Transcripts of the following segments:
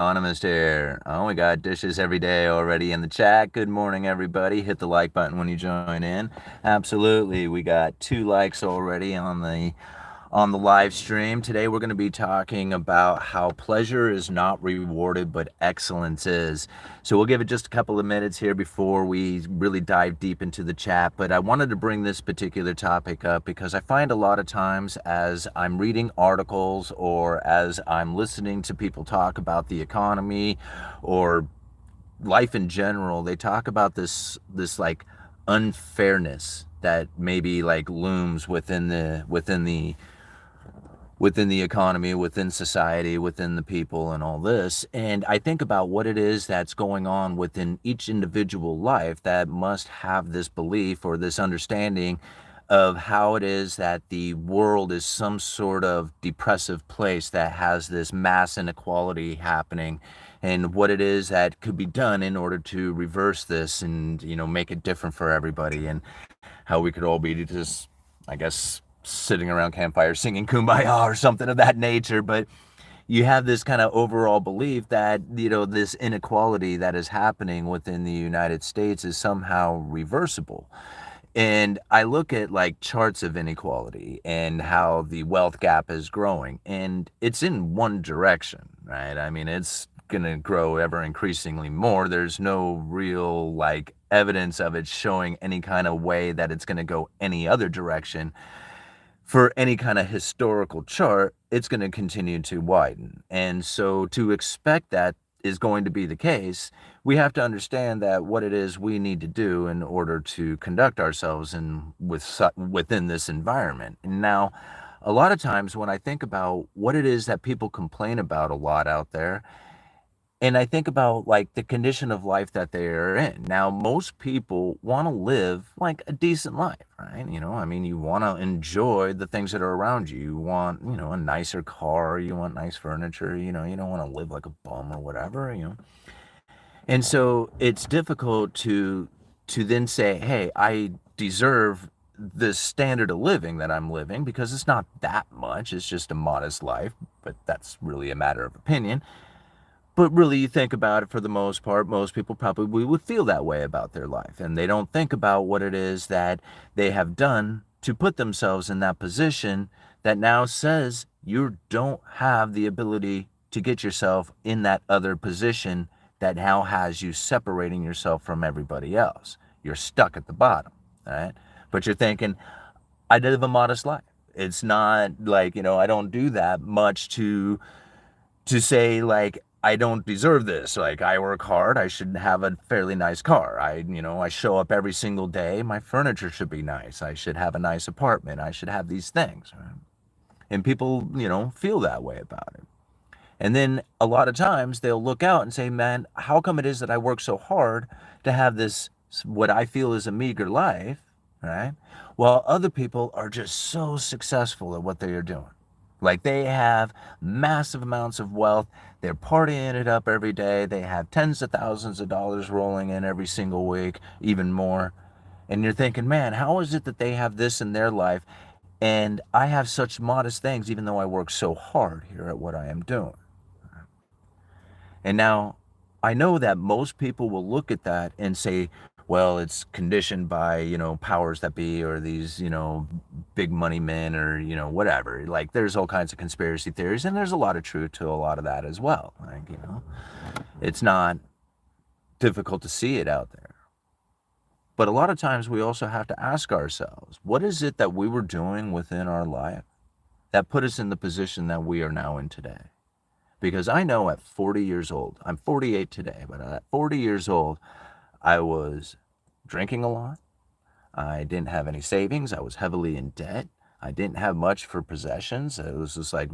Economist here. Oh, we got dishes every day already in the chat. Good morning, everybody. Hit the like button when you join in. Absolutely. We got 2 likes already on the live stream. Today we're going to be talking about how pleasure is not rewarded, but excellence is. So we'll give it just a couple of minutes here before we really dive deep into the chat. But I wanted to bring this particular topic up because I find a lot of times as I'm reading articles or as I'm listening to people talk about the economy or life in general, they talk about this like unfairness that maybe like looms within the economy, within society, within the people, and all this. And I think about what it is that's going on within each individual life that must have this belief or this understanding of how it is that the world is some sort of depressive place that has this mass inequality happening, and what it is that could be done in order to reverse this and make it different for everybody, and how we could all be just, I guess, sitting around campfire singing kumbaya or something of that nature. But you have this kind of overall belief that this inequality that is happening within the United States is somehow reversible. And I look at like charts of inequality and how the wealth gap is growing, and it's in one direction, right? I mean, it's going to grow ever increasingly more. There's no real like evidence of it showing any kind of way that it's going to go any other direction. For any kind of historical chart, it's going to continue to widen. And so to expect that is going to be the case, we have to understand that what it is we need to do in order to conduct ourselves within this environment. And now, a lot of times when I think about what it is that people complain about a lot out there, and I think about like the condition of life that they're in. Now, most people want to live like a decent life, right? I mean, you want to enjoy the things that are around you. You want, a nicer car, you want nice furniture, you don't want to live like a bum or whatever. And so it's difficult to then say, "Hey, I deserve this standard of living that I'm living because it's not that much. It's just a modest life, but that's really a matter of opinion." But really, you think about it, for the most part, most people probably would feel that way about their life. And they don't think about what it is that they have done to put themselves in that position that now says you don't have the ability to get yourself in that other position that now has you separating yourself from everybody else. You're stuck at the bottom, right? But you're thinking, I live a modest life. It's not like, I don't do that much to say like I don't deserve this. Like I work hard, I should have a fairly nice car. I show up every single day. My furniture should be nice. I should have a nice apartment. I should have these things. Right? And people, feel that way about it. And then a lot of times they'll look out and say, "Man, how come it is that I work so hard to have this what I feel is a meager life, right? While other people are just so successful at what they are doing." Like they have massive amounts of wealth. They're partying it up every day. They have tens of thousands of dollars rolling in every single week, even more. And you're thinking, man, how is it that they have this in their life? And I have such modest things, even though I work so hard here at what I am doing. And now I know that most people will look at that and say, well, it's conditioned by, powers that be, or these, big money men, or, whatever. Like there's all kinds of conspiracy theories, and there's a lot of truth to a lot of that as well. Like, it's not difficult to see it out there. But a lot of times we also have to ask ourselves, what is it that we were doing within our life that put us in the position that we are now in today? Because I know at 40 years old, I'm 48 today, but at 40 years old, I was drinking a lot. I didn't have any savings. I was heavily in debt. I didn't have much for possessions. It was just I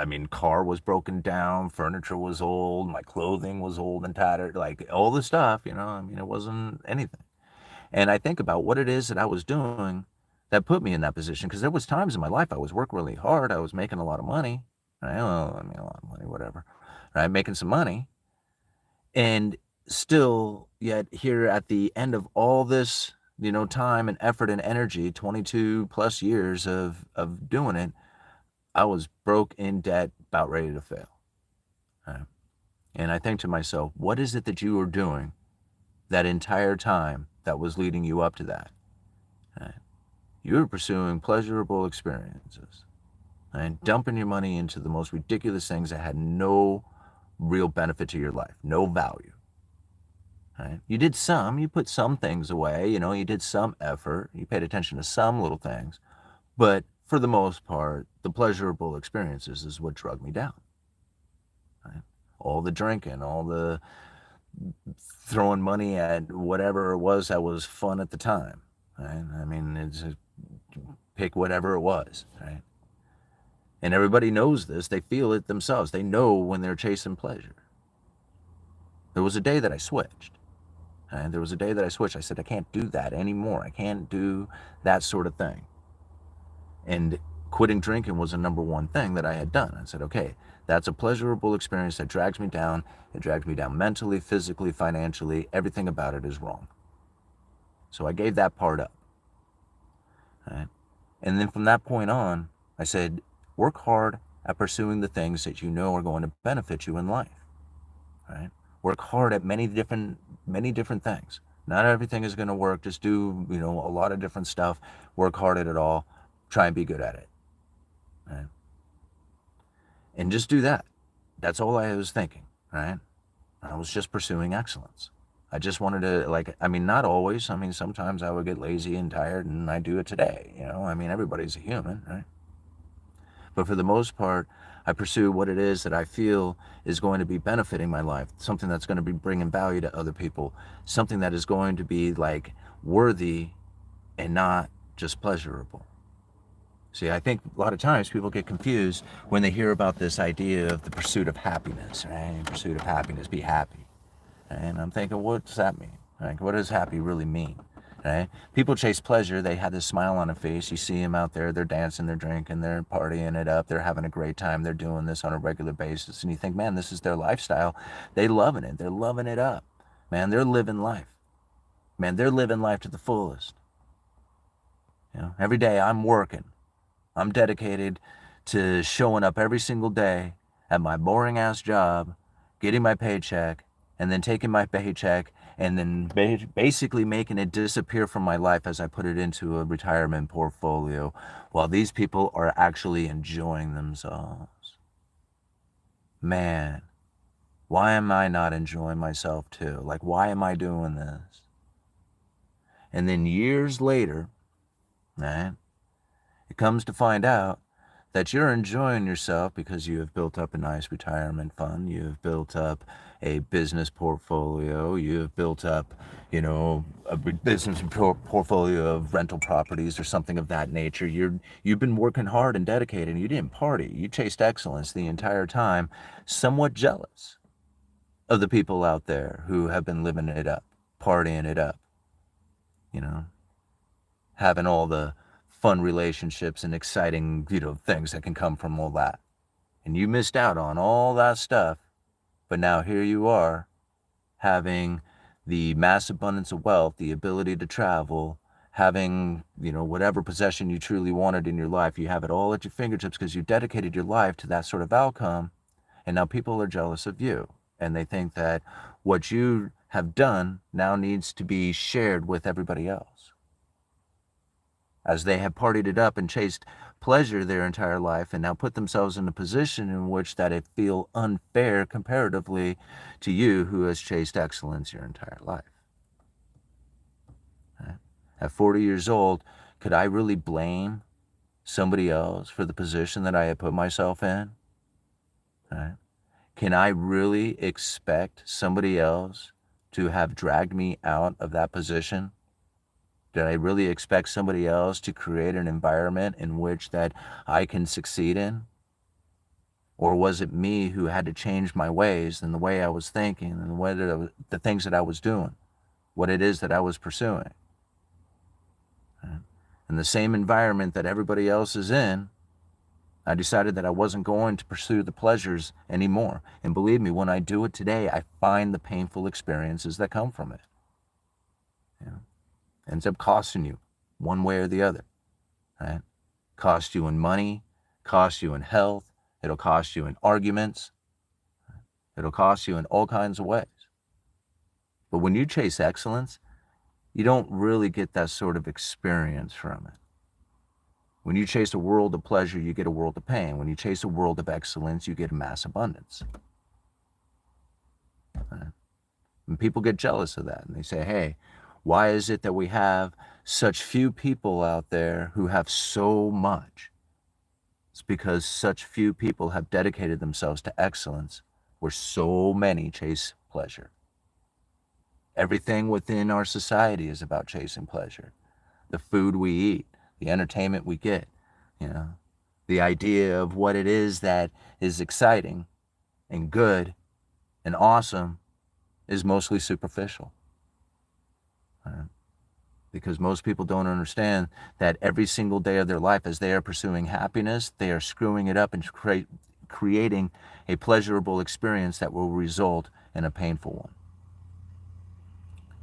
mean, car was broken down, furniture was old, my clothing was old and tattered, like all the stuff, I mean, it wasn't anything. And I think about what it is that I was doing that put me in that position, because there was times in my life I was working really hard. I was making a lot of money. Right? Well, I mean, a lot of money, whatever. Right? Making some money. And still, yet here at the end of all this, time and effort and energy, 22 plus years of doing it, I was broke, in debt, about ready to fail. Right? And I think to myself, what is it that you were doing that entire time that was leading you up to that? Right? You were pursuing pleasurable experiences and dumping your money into the most ridiculous things that had no real benefit to your life, no value. Right? You did some, you put some things away, you did some effort, you paid attention to some little things, but for the most part, the pleasurable experiences is what drug me down. Right? All the drinking, all the throwing money at whatever it was that was fun at the time. Right? I mean, it's pick whatever it was. Right? And everybody knows this. They feel it themselves. They know when they're chasing pleasure. There was a day that I switched. And there was a day that I switched. I said, I can't do that anymore. I can't do that sort of thing. And quitting drinking was the number one thing that I had done. I said, okay, that's a pleasurable experience that drags me down. It drags me down mentally, physically, financially. Everything about it is wrong. So I gave that part up. Right? And then from that point on, I said, work hard at pursuing the things that you know are going to benefit you in life. Right? Work hard at many different things. Not everything is going to work. Just do, a lot of different stuff. Work hard at it all. Try and be good at it. Right? And just do that. That's all I was thinking, right? I was just pursuing excellence. I just wanted to, not always. Sometimes I would get lazy and tired, and I do it today, everybody's a human, right? But for the most part, I pursue what it is that I feel is going to be benefiting my life, something that's going to be bringing value to other people, something that is going to be worthy and not just pleasurable. See, I think a lot of times people get confused when they hear about this idea of the pursuit of happiness, right? Pursuit of happiness, be happy. And I'm thinking, what does that mean? What does happy really mean? Right? People chase pleasure. They have this smile on their face. You see them out there. They're dancing, they're drinking, they're partying it up. They're having a great time. They're doing this on a regular basis. And you think, man, this is their lifestyle. They loving it. They're loving it up. Man, they're living life. Man, they're living life to the fullest. Every day I'm working. I'm dedicated to showing up every single day at my boring ass job, getting my paycheck, and then taking my paycheck and then basically making it disappear from my life as I put it into a retirement portfolio, while these people are actually enjoying themselves. Man, why am I not enjoying myself too? Why am I doing this? And then years later, man, it comes to find out that you're enjoying yourself because you have built up a nice retirement fund, you have built up a business portfolio, you have built up, a business portfolio of rental properties or something of that nature. You've been working hard and dedicated, and you didn't party. You chased excellence the entire time, somewhat jealous of the people out there who have been living it up, partying it up, having all the fun relationships and exciting, things that can come from all that. And you missed out on all that stuff, but now here you are, having the mass abundance of wealth, the ability to travel, having, whatever possession you truly wanted in your life. You have it all at your fingertips because you dedicated your life to that sort of outcome, and now people are jealous of you. And they think that what you have done now needs to be shared with everybody else, as they have partied it up and chased pleasure their entire life and now put themselves in a position in which that it feel unfair comparatively to you who has chased excellence your entire life. Right? At 40 years old, could I really blame somebody else for the position that I had put myself in? Right? Can I really expect somebody else to have dragged me out of that position? Did I really expect somebody else to create an environment in which that I can succeed in? Or was it me who had to change my ways and the way I was thinking and the things that I was doing, what it is that I was pursuing? In the same environment that everybody else is in, I decided that I wasn't going to pursue the pleasures anymore. And believe me, when I do it today, I find the painful experiences that come from it. Ends up costing you one way or the other, right? Cost you in money, cost you in health, it'll cost you in arguments. It'll cost you in all kinds of ways. But when you chase excellence, you don't really get that sort of experience from it. When you chase a world of pleasure, you get a world of pain. When you chase a world of excellence, you get mass abundance. And people get jealous of that. And they say, hey, why is it that we have such few people out there who have so much? It's because such few people have dedicated themselves to excellence, where so many chase pleasure. Everything within our society is about chasing pleasure. The food we eat, the entertainment we get, the idea of what it is that is exciting and good and awesome is mostly superficial. Because most people don't understand that every single day of their life, as they are pursuing happiness, they are screwing it up and creating a pleasurable experience that will result in a painful one.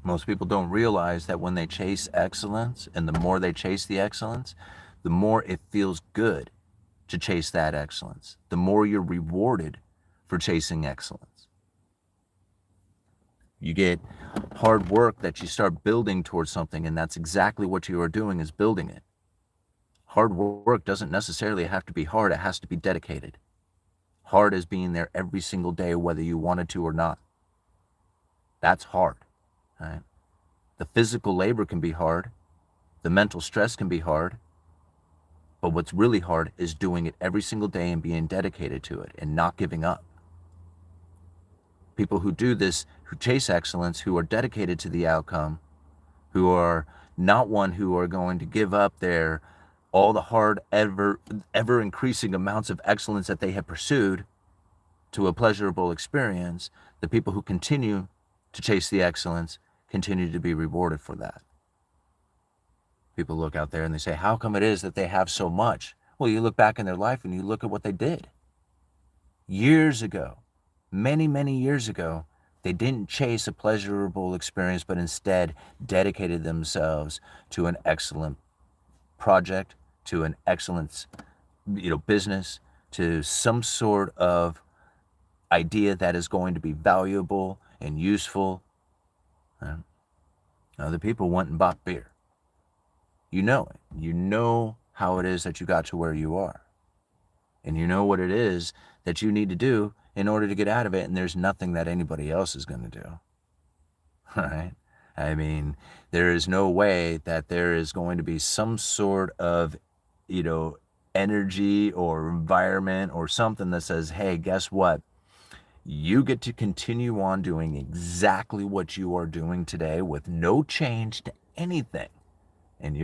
Most people don't realize that when they chase excellence, and the more they chase the excellence, the more it feels good to chase that excellence. The more you're rewarded for chasing excellence. You get hard work that you start building towards something, and that's exactly what you are doing, is building it. Hard work doesn't necessarily have to be hard, it has to be dedicated. Hard is being there every single day, whether you wanted to or not. That's hard, right? The physical labor can be hard, the mental stress can be hard, but what's really hard is doing it every single day and being dedicated to it and not giving up. People who do this, who chase excellence, who are dedicated to the outcome, who are not one who are going to give up all the hard, ever increasing amounts of excellence that they have pursued to a pleasurable experience, the people who continue to chase the excellence continue to be rewarded for that. People look out there and they say, how come it is that they have so much? Well, you look back in their life and you look at what they did. Years ago, many, many years ago, they didn't chase a pleasurable experience, but instead dedicated themselves to an excellent project, to an excellent, business, to some sort of idea that is going to be valuable and useful. Other people went and bought beer. You know it. You know how it is that you got to where you are. And you know what it is that you need to do in order to get out of it, and there's nothing that anybody else is going to do. Right? I mean, there is no way that there is going to be some sort of, energy or environment or something that says, hey, guess what? You get to continue on doing exactly what you are doing today with no change to anything. And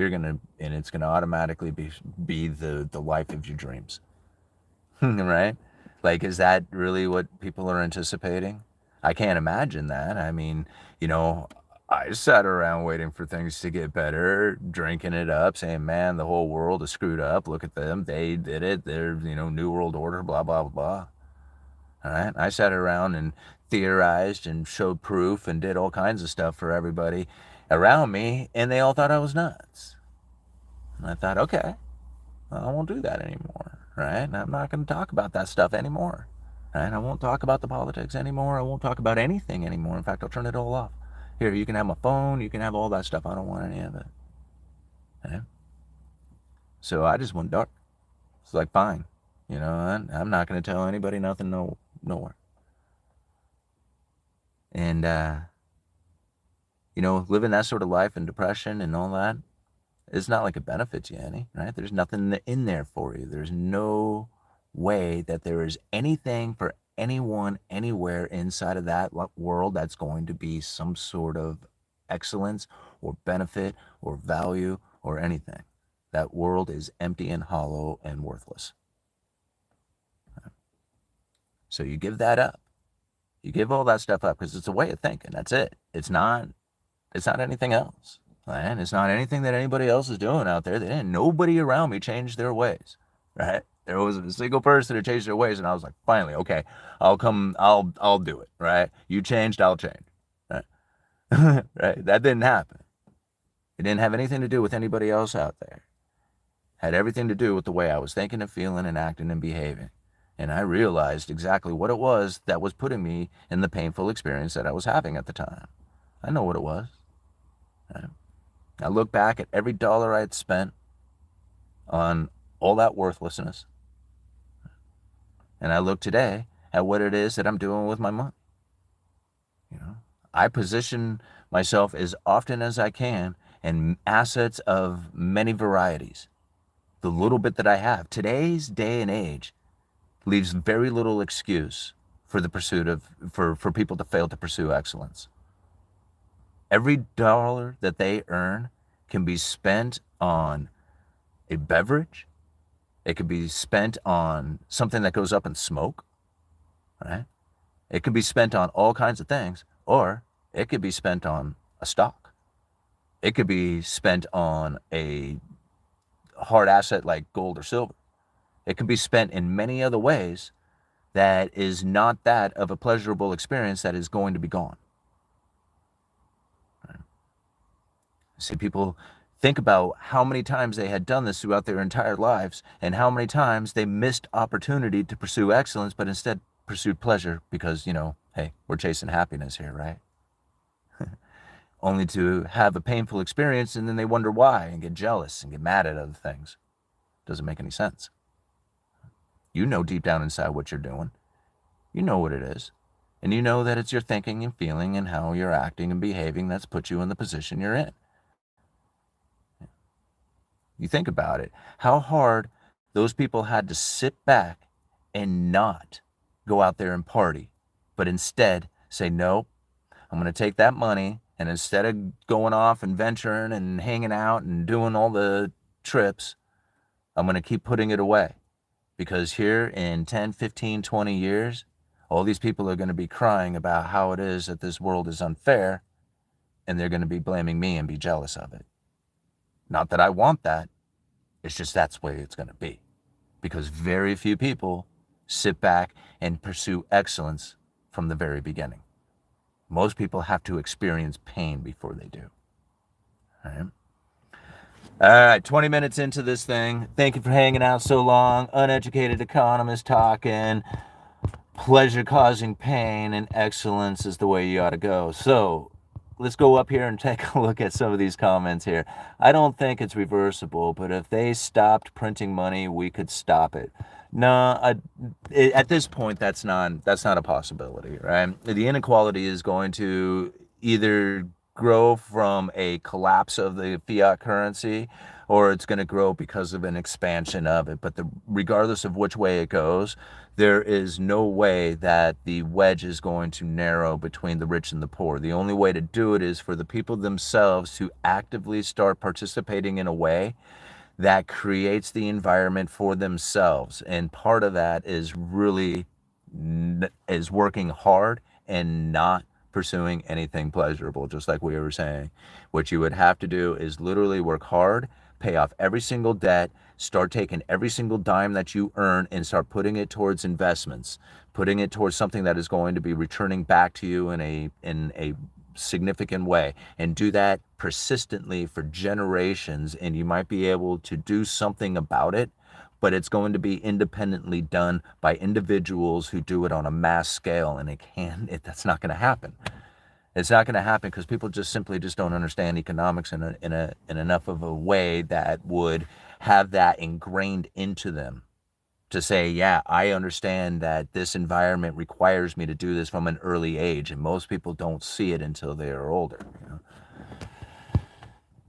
it's gonna automatically be the life of your dreams. Right? Like, is that really what people are anticipating? I can't imagine that. I mean, I sat around waiting for things to get better, drinking it up, saying, man, the whole world is screwed up. Look at them. They did it. They're, New World Order, blah, blah, blah, blah. All right. I sat around and theorized and showed proof and did all kinds of stuff for everybody around me, and they all thought I was nuts. And I thought, okay, well, I won't do that anymore, right? And I'm not going to talk about that stuff anymore, right? I won't talk about the politics anymore. I won't talk about anything anymore. In fact, I'll turn it all off. Here, you can have my phone. You can have all that stuff. I don't want any of it. Okay? So I just went dark. It's like, fine. I'm not going to tell anybody nothing, nowhere. And, living that sort of life and depression and all that, it's not like it benefits you any, right? There's nothing in there for you. There's no way that there is anything for anyone anywhere inside of that world that's going to be some sort of excellence or benefit or value or anything. That world is empty and hollow and worthless. So you give that up. You give all that stuff up because it's a way of thinking. That's it. It's not anything else. And it's not anything that anybody else is doing out there. Nobody around me changed their ways, right? There wasn't a single person who changed their ways, and I was like, finally, okay, I'll do it, right? You changed, I'll change, right? Right? That didn't happen. It didn't have anything to do with anybody else out there. It had everything to do with the way I was thinking and feeling and acting and behaving. And I realized exactly what it was that was putting me in the painful experience that I was having at the time. I know what it was. I look back at every dollar I had spent on all that worthlessness, and I look today at what it is that I'm doing with my money. You know, I position myself as often as I can in assets of many varieties. The little bit that I have, today's day and age, leaves very little excuse for the pursuit of for people to fail to pursue excellence. Every dollar that they earn can be spent on a beverage. It could be spent on something that goes up in smoke, right? It could be spent on all kinds of things, or it could be spent on a stock. It could be spent on a hard asset like gold or silver. It could be spent in many other ways that is not that of a pleasurable experience that is going to be gone. See, people think about how many times they had done this throughout their entire lives and how many times they missed opportunity to pursue excellence, but instead pursued pleasure because, hey, we're chasing happiness here, right? Only to have a painful experience and then they wonder why and get jealous and get mad at other things. Doesn't make any sense. You know deep down inside what you're doing. You know what it is. And you know that it's your thinking and feeling and how you're acting and behaving that's put you in the position you're in. You think about it, how hard those people had to sit back and not go out there and party, but instead say, nope, I'm going to take that money, and instead of going off and venturing and hanging out and doing all the trips, I'm going to keep putting it away. Because here in 10, 15, 20 years, all these people are going to be crying about how it is that this world is unfair, and they're going to be blaming me and be jealous of it. Not that I want that. It's just that's the way it's going to be. Because very few people sit back and pursue excellence from the very beginning. Most people have to experience pain before they do. All right. All right, 20 minutes into this thing. Thank you for hanging out so long. Uneducated Economist talking. Pleasure causing pain and excellence is the way you ought to go. So let's go up here and take a look at some of these comments here. I don't think it's reversible, but if they stopped printing money, we could stop it. No, at this point, that's not a possibility, right? The inequality is going to either grow from a collapse of the fiat currency, or it's going to grow because of an expansion of it. But regardless of which way it goes, there is no way that the wedge is going to narrow between the rich and the poor. The only way to do it is for the people themselves to actively start participating in a way that creates the environment for themselves. And part of that is really is working hard and not pursuing anything pleasurable, just like we were saying. What you would have to do is literally work hard, pay off every single debt, start taking every single dime that you earn and start putting it towards investments, putting it towards something that is going to be returning back to you in a significant way, and do that persistently for generations, and you might be able to do something about it, but it's going to be independently done by individuals who do it on a mass scale, and that's not going to happen. It's not going to happen because people just simply don't understand economics in enough of a way that would have that ingrained into them to say, yeah, I understand that this environment requires me to do this from an early age, and most people don't see it until they are older.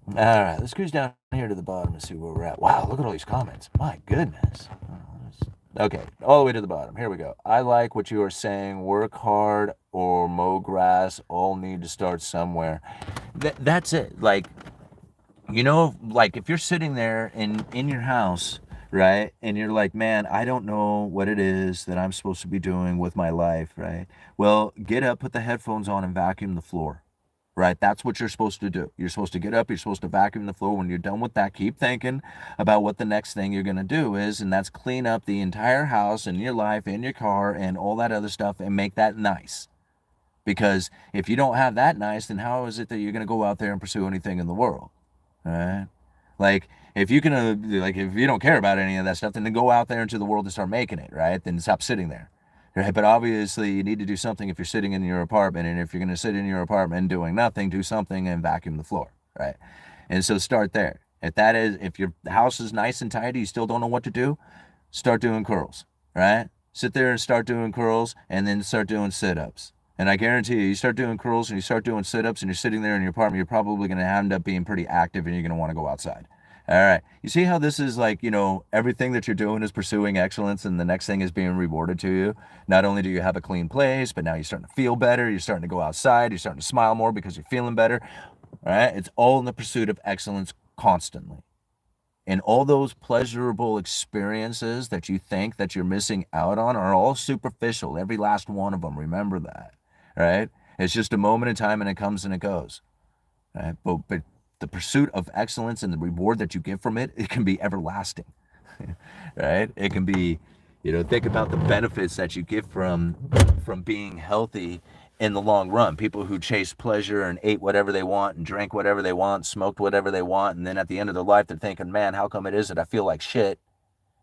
All right, let's cruise down here to the bottom and see where we're at. Wow, look at all these comments. My goodness. Okay, all the way to the bottom. Here we go. I like what you are saying. Work hard or mow grass. All need to start somewhere. That's it. Like if you're sitting there in your house, right, and you're like, man, I don't know what it is that I'm supposed to be doing with my life, right? Well, get up, put the headphones on, and vacuum the floor. Right? That's what you're supposed to do. You're supposed to get up, you're supposed to vacuum the floor. When you're done with that, keep thinking about what the next thing you're going to do is, and that's clean up the entire house and your life and your car and all that other stuff and make that nice. Because if you don't have that nice, then how is it that you're going to go out there and pursue anything in the world? Right? Like, if you can, like, if you don't care about any of that stuff, then go out there into the world and start making it, right? Then stop sitting there, right? But obviously, you need to do something if you're sitting in your apartment. And if you're going to sit in your apartment doing nothing, do something and vacuum the floor, right? And so start there. If your house is nice and tidy, you still don't know what to do, start doing curls, right? Sit there and start doing curls and then start doing sit ups. And I guarantee you start doing curls and you start doing sit ups and you're sitting there in your apartment, you're probably going to end up being pretty active and you're going to want to go outside. All right. You see how this is like, everything that you're doing is pursuing excellence and the next thing is being rewarded to you. Not only do you have a clean place, but now you're starting to feel better. You're starting to go outside. You're starting to smile more because you're feeling better. All right. It's all in the pursuit of excellence constantly. And all those pleasurable experiences that you think that you're missing out on are all superficial. Every last one of them. Remember that, right? It's just a moment in time and it comes and it goes, right? But the pursuit of excellence and the reward that you get from it, it can be everlasting, right? It can be, think about the benefits that you get from being healthy in the long run. People who chase pleasure and ate whatever they want and drank whatever they want, smoked whatever they want, and then at the end of their life they're thinking, man, how come it is that I feel like shit?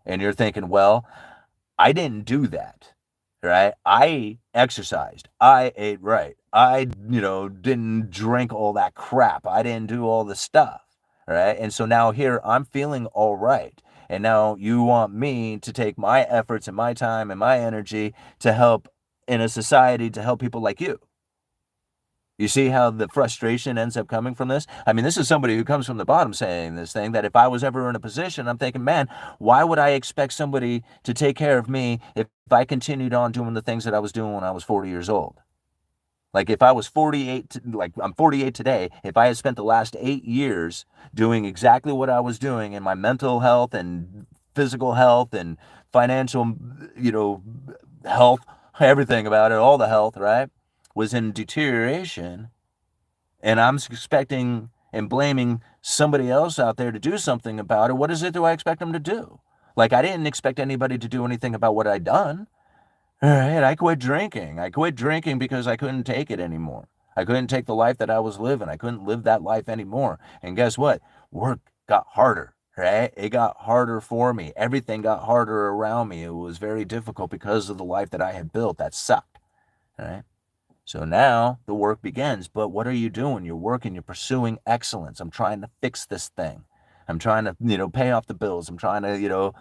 And you're thinking, well, I didn't do that, right? I exercised. I ate right. I, didn't drink all that crap. I didn't do all the stuff, right? And so now here I'm feeling all right. And now you want me to take my efforts and my time and my energy to help in a society to help people like you. You see how the frustration ends up coming from this? I mean, this is somebody who comes from the bottom saying this thing that if I was ever in a position, I'm thinking, man, why would I expect somebody to take care of me if I continued on doing the things that I was doing when I was 40 years old? Like if I was 48, like I'm 48 today, if I had spent the last 8 years doing exactly what I was doing in my mental health and physical health and financial, health, everything about it, all the health, right, was in deterioration, and I'm expecting and blaming somebody else out there to do something about it, what is it do I expect them to do? Like I didn't expect anybody to do anything about what I'd done. All right, I quit drinking. I quit drinking because I couldn't take it anymore. I couldn't take the life that I was living. I couldn't live that life anymore. And guess what? Work got harder, right? It got harder for me. Everything got harder around me. It was very difficult because of the life that I had built. That sucked, right? So now the work begins. But what are you doing? You're working, you're pursuing excellence. I'm trying to fix this thing. I'm trying to, pay off the bills. I'm trying to,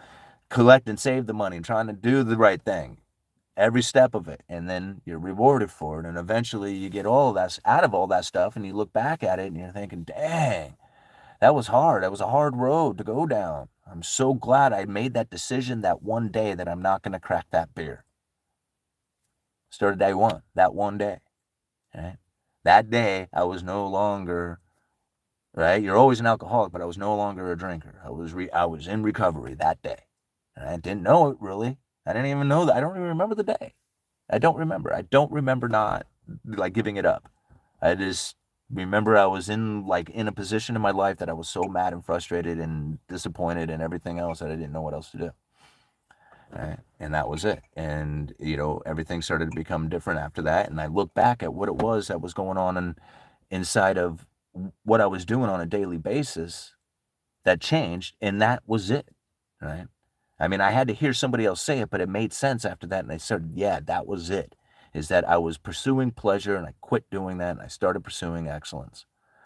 collect and save the money. I'm trying to do the right thing every step of it, and then you're rewarded for it, and eventually you get all of that out of all that stuff, and you look back at it and you're thinking, dang, that was hard. That was a hard road to go down. I'm so glad I made that decision that one day that I'm not going to crack that beer. Started day one, that one day, right? That day I was no longer, right, you're always an alcoholic, but I was no longer a drinker. I was in recovery that day, and I didn't know it really. I didn't even know that. I don't even remember the day. I don't remember. I don't remember not like giving it up. I just remember I was in a position in my life that I was so mad and frustrated and disappointed and everything else that I didn't know what else to do. Right? And that was it. And everything started to become different after that. And I look back at what it was that was going on inside of what I was doing on a daily basis that changed, and that was it. Right? I mean, I had to hear somebody else say it, but it made sense after that. And I started, yeah, that was it. Is that I was pursuing pleasure and I quit doing that and I started pursuing excellence.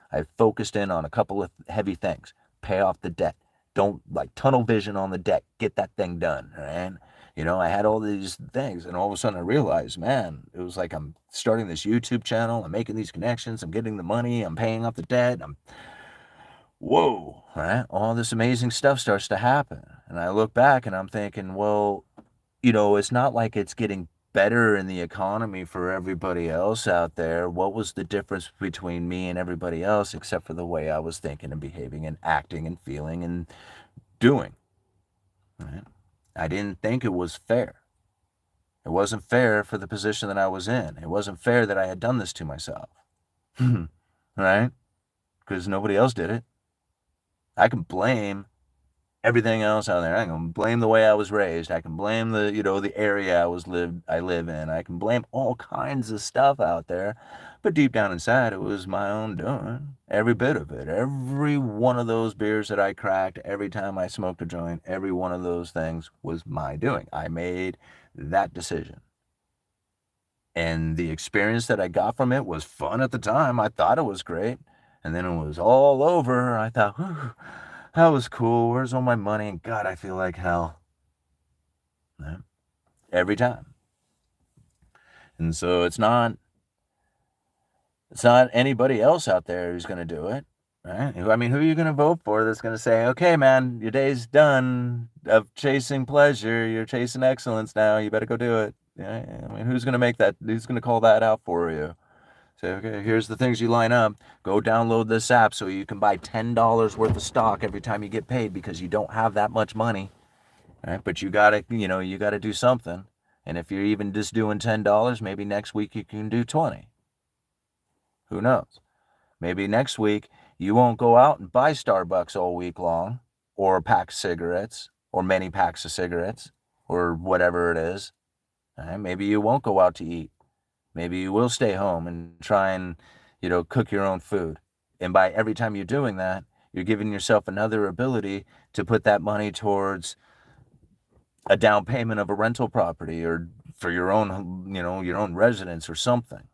I focused in on a couple of heavy things. Pay off the debt. Don't like tunnel vision on the debt. Get that thing done. Right? I had all these things, and all of a sudden I realized, man, it was like I'm starting this YouTube channel. I'm making these connections. I'm getting the money. I'm paying off the debt. Whoa, right? All this amazing stuff starts to happen. And I look back and I'm thinking, well, it's not like it's getting better in the economy for everybody else out there. What was the difference between me and everybody else except for the way I was thinking and behaving and acting and feeling and doing? Right? I didn't think it was fair. It wasn't fair for the position that I was in. It wasn't fair that I had done this to myself. Right? Because nobody else did it. I can blame everything else out there. I can blame the way I was raised. I can blame the area I live in. I can blame all kinds of stuff out there. But deep down inside, it was my own doing. Every bit of it. Every one of those beers that I cracked, every time I smoked a joint, every one of those things was my doing. I made that decision. And the experience that I got from it was fun at the time. I thought it was great. And then it was all over. I thought, whew, that was cool. Where's all my money? And God, I feel like hell. Yeah. Every time. And so it's not anybody else out there who's going to do it, right? I mean, who are you going to vote for that's going to say, okay, man, your day's done of chasing pleasure. You're chasing excellence now. You better go do it. Yeah, I mean, who's going to make that? Who's going to call that out for you? Say, okay, here's the things you line up. Go download this app so you can buy $10 worth of stock every time you get paid because you don't have that much money, right? But you gotta do something. And if you're even just doing $10, maybe next week you can do 20. Who knows? Maybe next week you won't go out and buy Starbucks all week long, or a pack of cigarettes, or many packs of cigarettes, or whatever it is. Right? Maybe you won't go out to eat. Maybe you will stay home and try and, cook your own food. And by every time you're doing that, you're giving yourself another ability to put that money towards a down payment of a rental property or for your own residence or something.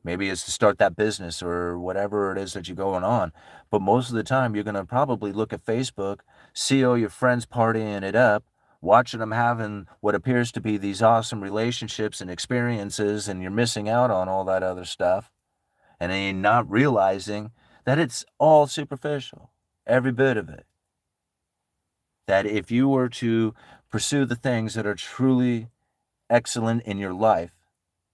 Maybe it's to start that business or whatever it is that you're going on. But most of the time, you're going to probably look at Facebook, see all your friends partying it up, watching them having what appears to be these awesome relationships and experiences, and you're missing out on all that other stuff. And then you're not realizing that it's all superficial, every bit of it. That if you were to pursue the things that are truly excellent in your life,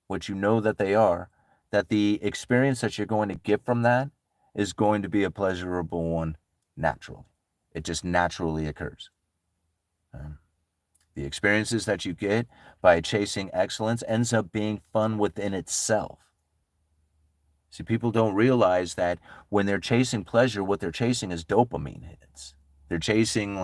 which you know that they are, that the experience that you're going to get from that is going to be a pleasurable one naturally. It just naturally occurs. The experiences that you get by chasing excellence ends up being fun within itself. See, people don't realize that when they're chasing pleasure, what they're chasing is dopamine hits. They're chasing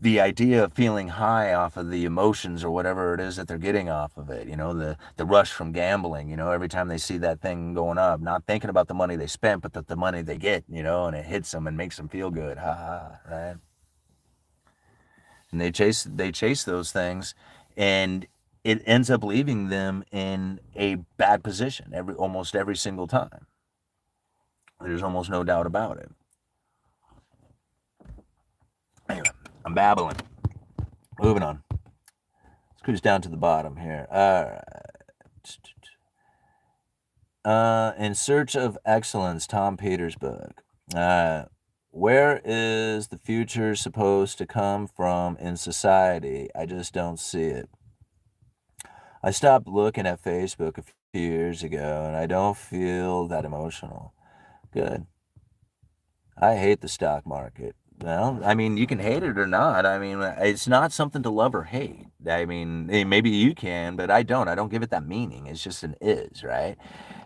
the idea of feeling high off of the emotions or whatever it is that they're getting off of it, the rush from gambling, every time they see that thing going up, not thinking about the money they spent, but the money they get, and it hits them and makes them feel good, right? And they chase those things, and it ends up leaving them in a bad position almost every single time. There's almost no doubt about it. Anyway, I'm babbling. Moving on. Let's cruise down to the bottom here. All right. In Search of Excellence, Tom Peters' book. Where is the future supposed to come from in society? I just don't see it. I stopped looking at Facebook a few years ago, and I don't feel that emotional. Good. I hate the stock market. Well, I mean, you can hate it or not. I mean, it's not something to love or hate. I mean, maybe you can, but I don't. I don't give it that meaning. It's just an is, right?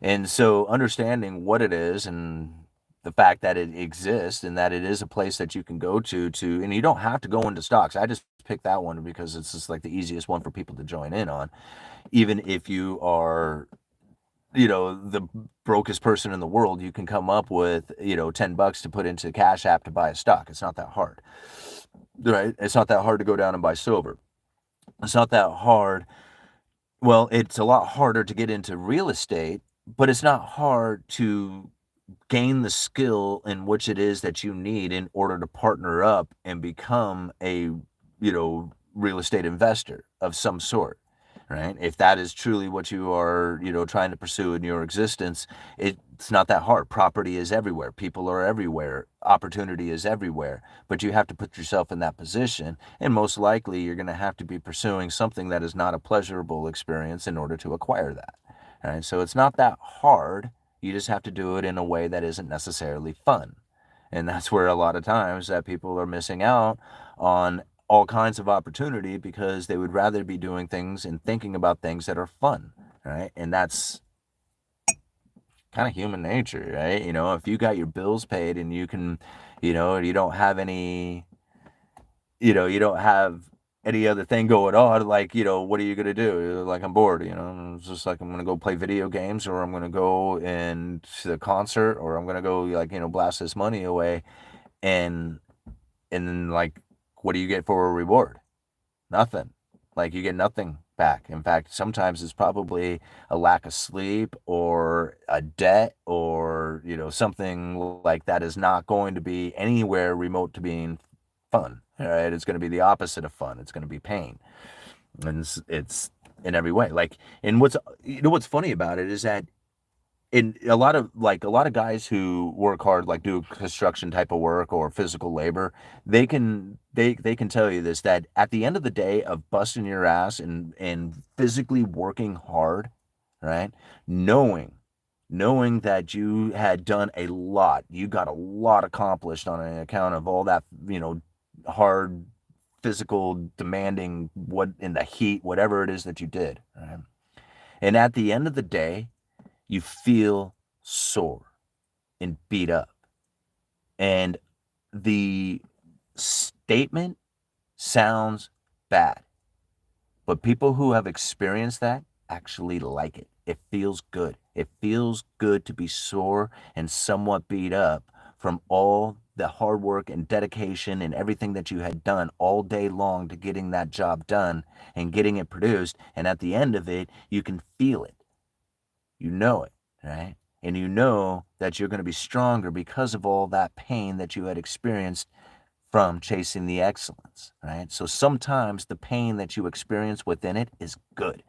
And so understanding what it is and the fact that it exists and that it is a place that you can go to, and you don't have to go into stocks. I just picked that one because it's just like the easiest one for people to join in on, even if you are the brokest person in the world. You can come up with, $10 to put into Cash App to buy a stock. It's not that hard, right? It's not that hard to go down and buy silver. It's not that hard. Well, it's a lot harder to get into real estate, but it's not hard to gain the skill in which it is that you need in order to partner up and become a, real estate investor of some sort. Right? If that is truly what you are, trying to pursue in your existence, it's not that hard. Property is everywhere. People are everywhere. Opportunity is everywhere. But you have to put yourself in that position. And most likely you're going to have to be pursuing something that is not a pleasurable experience in order to acquire that. Right? So it's not that hard. You just have to do it in a way that isn't necessarily fun. And that's where a lot of times that people are missing out on all kinds of opportunity because they would rather be doing things and thinking about things that are fun, right? And that's kind of human nature, right? If you got your bills paid and you can, You know, you don't have any, you don't have any other thing going on. Like, what are you going to do? Like, I'm bored, it's just like, I'm going to go play video games, or I'm going to go and to the concert, or I'm going to go, like, blast this money away. And, then, like, what do you get for a reward? Nothing. Like, you get nothing back. In fact, sometimes it's probably a lack of sleep or a debt, or, something like that is not going to be anywhere remote to being fun, right? It's going to be the opposite of fun. It's going to be pain. And it's in every way. Like, and what's funny about it is that in a lot of guys who work hard, like do construction type of work or physical labor, they can tell you this, that at the end of the day of busting your ass and physically working hard, right? Knowing that you had done a lot, you got a lot accomplished on an account of all that, hard physical demanding, what in the heat, whatever it is that you did, right? And at the end of the day, you feel sore and beat up. And the statement sounds bad, but people who have experienced that actually like it. It feels good. It feels good to be sore and somewhat beat up from all the hard work and dedication and everything that you had done all day long to getting that job done and getting it produced. And at the end of it, you can feel it. You know it, right? And you know that you're going to be stronger because of all that pain that you had experienced from chasing the excellence, right? So sometimes the pain that you experience within it is good,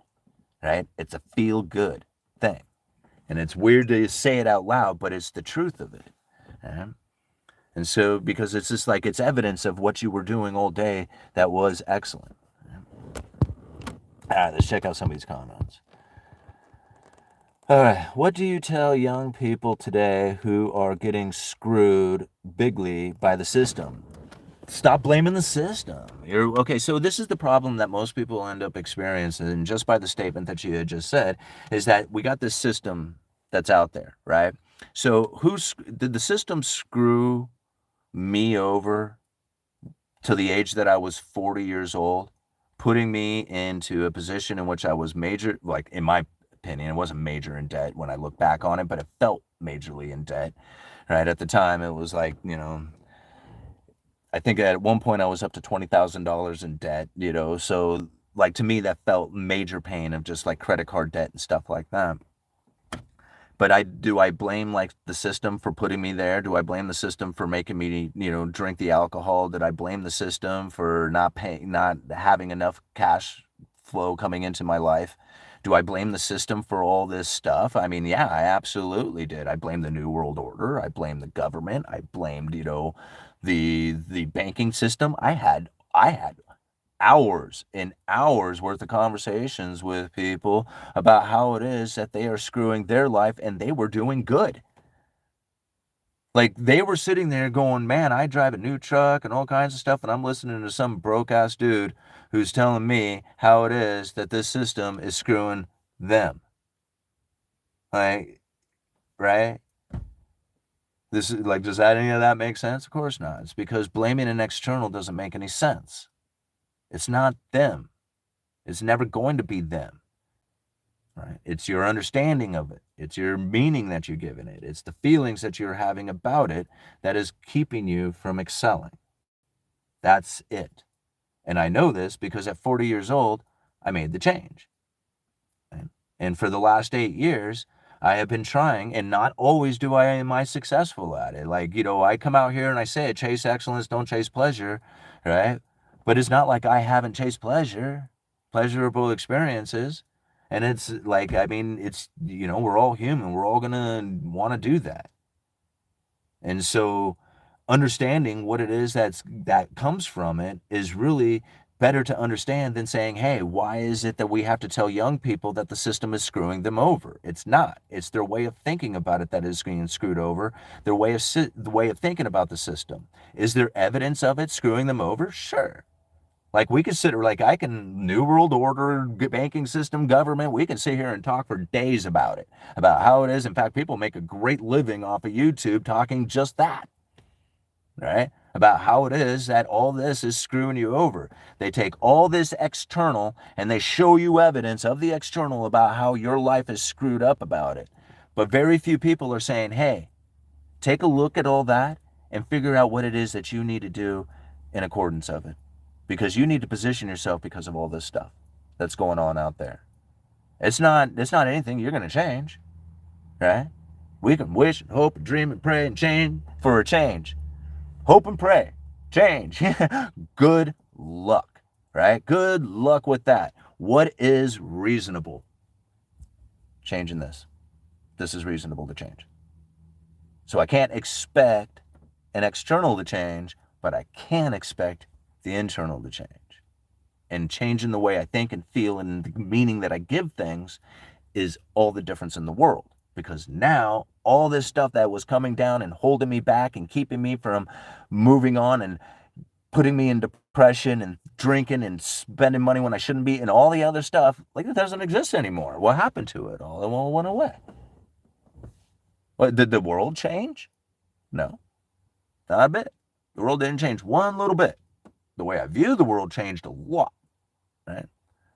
right? It's a feel good thing. And it's weird to say it out loud, but it's the truth of it. Right? And so, because it's just like, it's evidence of what you were doing all day that was excellent. All right, let's check out some of these comments. All right, what do you tell young people today who are getting screwed bigly by the system? Stop blaming the system. Okay, so this is the problem that most people end up experiencing, just by the statement that you had just said, is that we got this system that's out there, right? So did the system screw me over to the age that I was 40 years old, putting me into a position in which I was major, like, in my opinion, it wasn't major in debt when I look back on it, but it felt majorly in debt, right? At the time, it was like, I think at one point I was up to $20,000 in debt, so, like, to me that felt major pain of just like credit card debt and stuff like that. But do I blame, like, the system for putting me there? Do I blame the system for making me, drink the alcohol? Did I blame the system for not having enough cash flow coming into my life? Do I blame the system for all this stuff? I mean, yeah, I absolutely did. I blame the New World Order. I blame the government. I blamed, the banking system. I had hours and hours worth of conversations with people about how it is that they are screwing their life and they were doing good. Like, they were sitting there going, man, I drive a new truck and all kinds of stuff, and I'm listening to some broke-ass dude who's telling me how it is that this system is screwing them. Like, right? This is like, does any of that make sense? Of course not. It's because blaming an external doesn't make any sense. It's not them. It's never going to be them. Right? It's your understanding of it. It's your meaning that you're giving it. It's the feelings that you're having about it that is keeping you from excelling. That's it. And I know this because at 40 years old, I made the change. Right? And for the last 8 years, I have been trying, and not always am I successful at it. Like, I come out here and I say, chase excellence, don't chase pleasure, right? But it's not like I haven't chased pleasurable experiences. And it's like, I mean, it's, we're all human. We're all going to want to do that. And so understanding what it is that comes from it is really better to understand than saying, hey, why is it that we have to tell young people that the system is screwing them over? It's not. It's their way of thinking about it that is being screwed over, the way of thinking about the system. Is there evidence of it screwing them over? Sure. Like, we could I can, New World Order, banking system, government, we can sit here and talk for days about it, about how it is. In fact, people make a great living off of YouTube talking just that. right? About how it is that all this is screwing you over. They take all this external and they show you evidence of the external about how your life is screwed up about it. But very few people are saying, hey, take a look at all that and figure out what it is that you need to do in accordance of it. Because you need to position yourself because of all this stuff that's going on out there. It's not anything you're going to change, right? We can wish and hope and dream and pray and change for a change. Hope and pray. Change. Good luck, right? Good luck with that. What is reasonable? Changing this. This is reasonable to change. So I can't expect an external to change, but I can expect the internal to change. And changing the way I think and feel and the meaning that I give things is all the difference in the world. Because now all this stuff that was coming down and holding me back and keeping me from moving on and putting me in depression and drinking and spending money when I shouldn't be and all the other stuff, like it doesn't exist anymore. What happened to it? All it all went away. What, did the world change? No, not a bit. The world didn't change one little bit. The way I view the world changed a lot, right?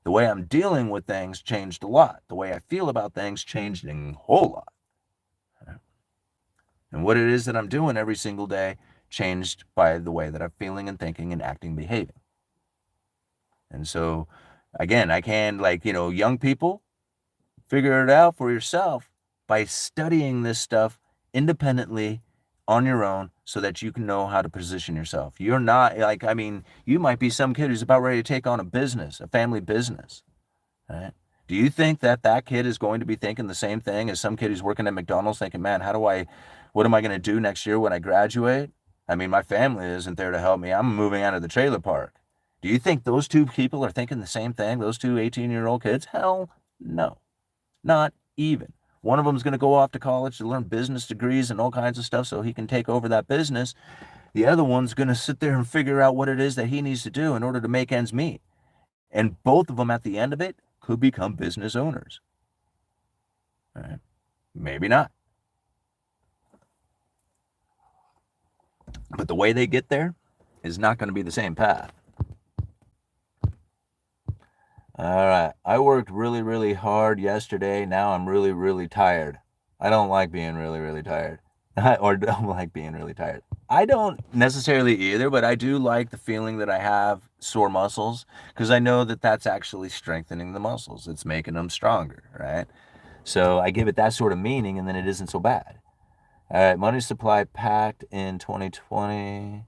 The way I'm dealing with things changed a lot. The way I feel about things changed a whole lot. Right? And what it is that I'm doing every single day changed by the way that I'm feeling and thinking and acting, behaving. And so, again, I can, young people, figure it out for yourself by studying this stuff independently on your own so that you can know how to position yourself. You're not you might be some kid who's about ready to take on a business, a family business, right? Do you think that that kid is going to be thinking the same thing as some kid who's working at McDonald's thinking, man, what am I going to do next year when I graduate? I mean, my family isn't there to help me. I'm moving out of the trailer park. Do you think those two people are thinking the same thing? Those two 18-year-old kids? Hell no, not even. One of them is going to go off to college to learn business degrees and all kinds of stuff so he can take over that business. The other one's going to sit there and figure out what it is that he needs to do in order to make ends meet. And both of them at the end of it could become business owners. All right? Maybe not. But the way they get there is not going to be the same path. All right. I worked really, really hard yesterday. Now I'm really, really tired. I don't like being really, really tired. Or don't like being really tired. I don't necessarily either, but I do like the feeling that I have sore muscles because I know that that's actually strengthening the muscles. It's making them stronger, right? So I give it that sort of meaning and then it isn't so bad. All right. Money supply packed in 2020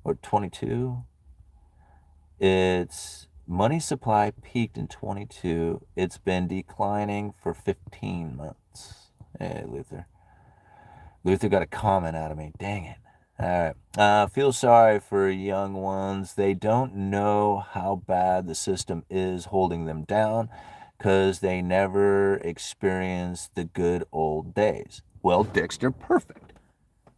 or 22. It's money supply peaked in 22. It's been declining for 15 months. Hey, Luther. Luther got a comment out of me. Dang it. All right. Feel sorry for young ones. They don't know how bad the system is holding them down because they never experienced the good old days. Well, Dexter, perfect.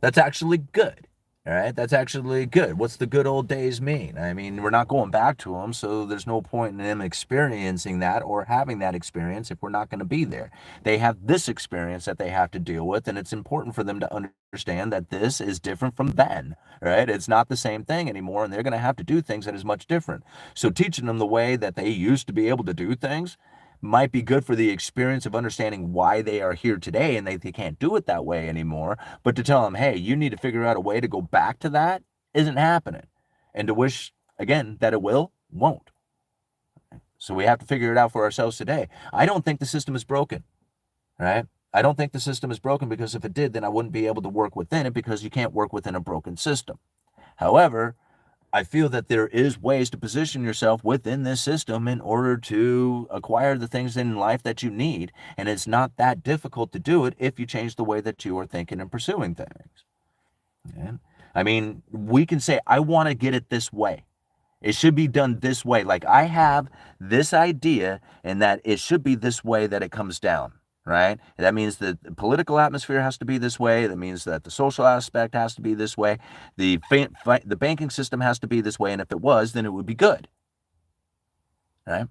That's actually good. All right, that's actually good. What's the good old days mean? I mean, we're not going back to them, so there's no point in them experiencing that or having that experience if we're not going to be there. They have this experience that they have to deal with, and it's important for them to understand that this is different from then, right? It's not the same thing anymore, and they're going to have to do things that is much different. So teaching them the way that they used to be able to do things might be good for the experience of understanding why they are here today and they can't do it that way anymore. But to tell them, hey, you need to figure out a way to go back to that isn't happening. And to wish, again, that it won't. So we have to figure it out for ourselves today. I don't think the system is broken, right? I don't think the system is broken because if it did, then I wouldn't be able to work within it because you can't work within a broken system. However, I feel that there is ways to position yourself within this system in order to acquire the things in life that you need. And it's not that difficult to do it if you change the way that you are thinking and pursuing things. And, I mean, we can say, I want to get it this way. It should be done this way. Like I have this idea and that it should be this way that it comes down. Right? That means that the political atmosphere has to be this way. That means that the social aspect has to be this way. The banking system has to be this way. And if it was, then it would be good. Right?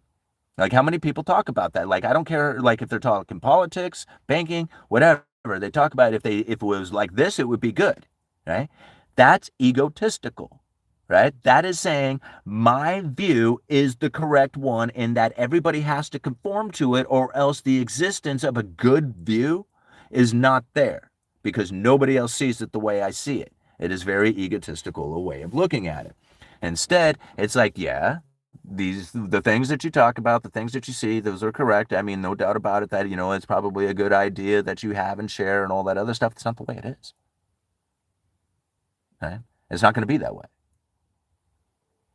Like how many people talk about that? Like, I don't care, like if they're talking politics, banking, whatever, they talk about if it was like this, it would be good. Right? That's egotistical, right? That is saying my view is the correct one and that everybody has to conform to it, or else the existence of a good view is not there because nobody else sees it the way I see it. It is very egotistical a way of looking at it. Instead, it's like, yeah, the things that you talk about, the things that you see, those are correct. I mean, no doubt about it that, it's probably a good idea that you have and share and all that other stuff. That's not the way it is. Right? It's not going to be that way.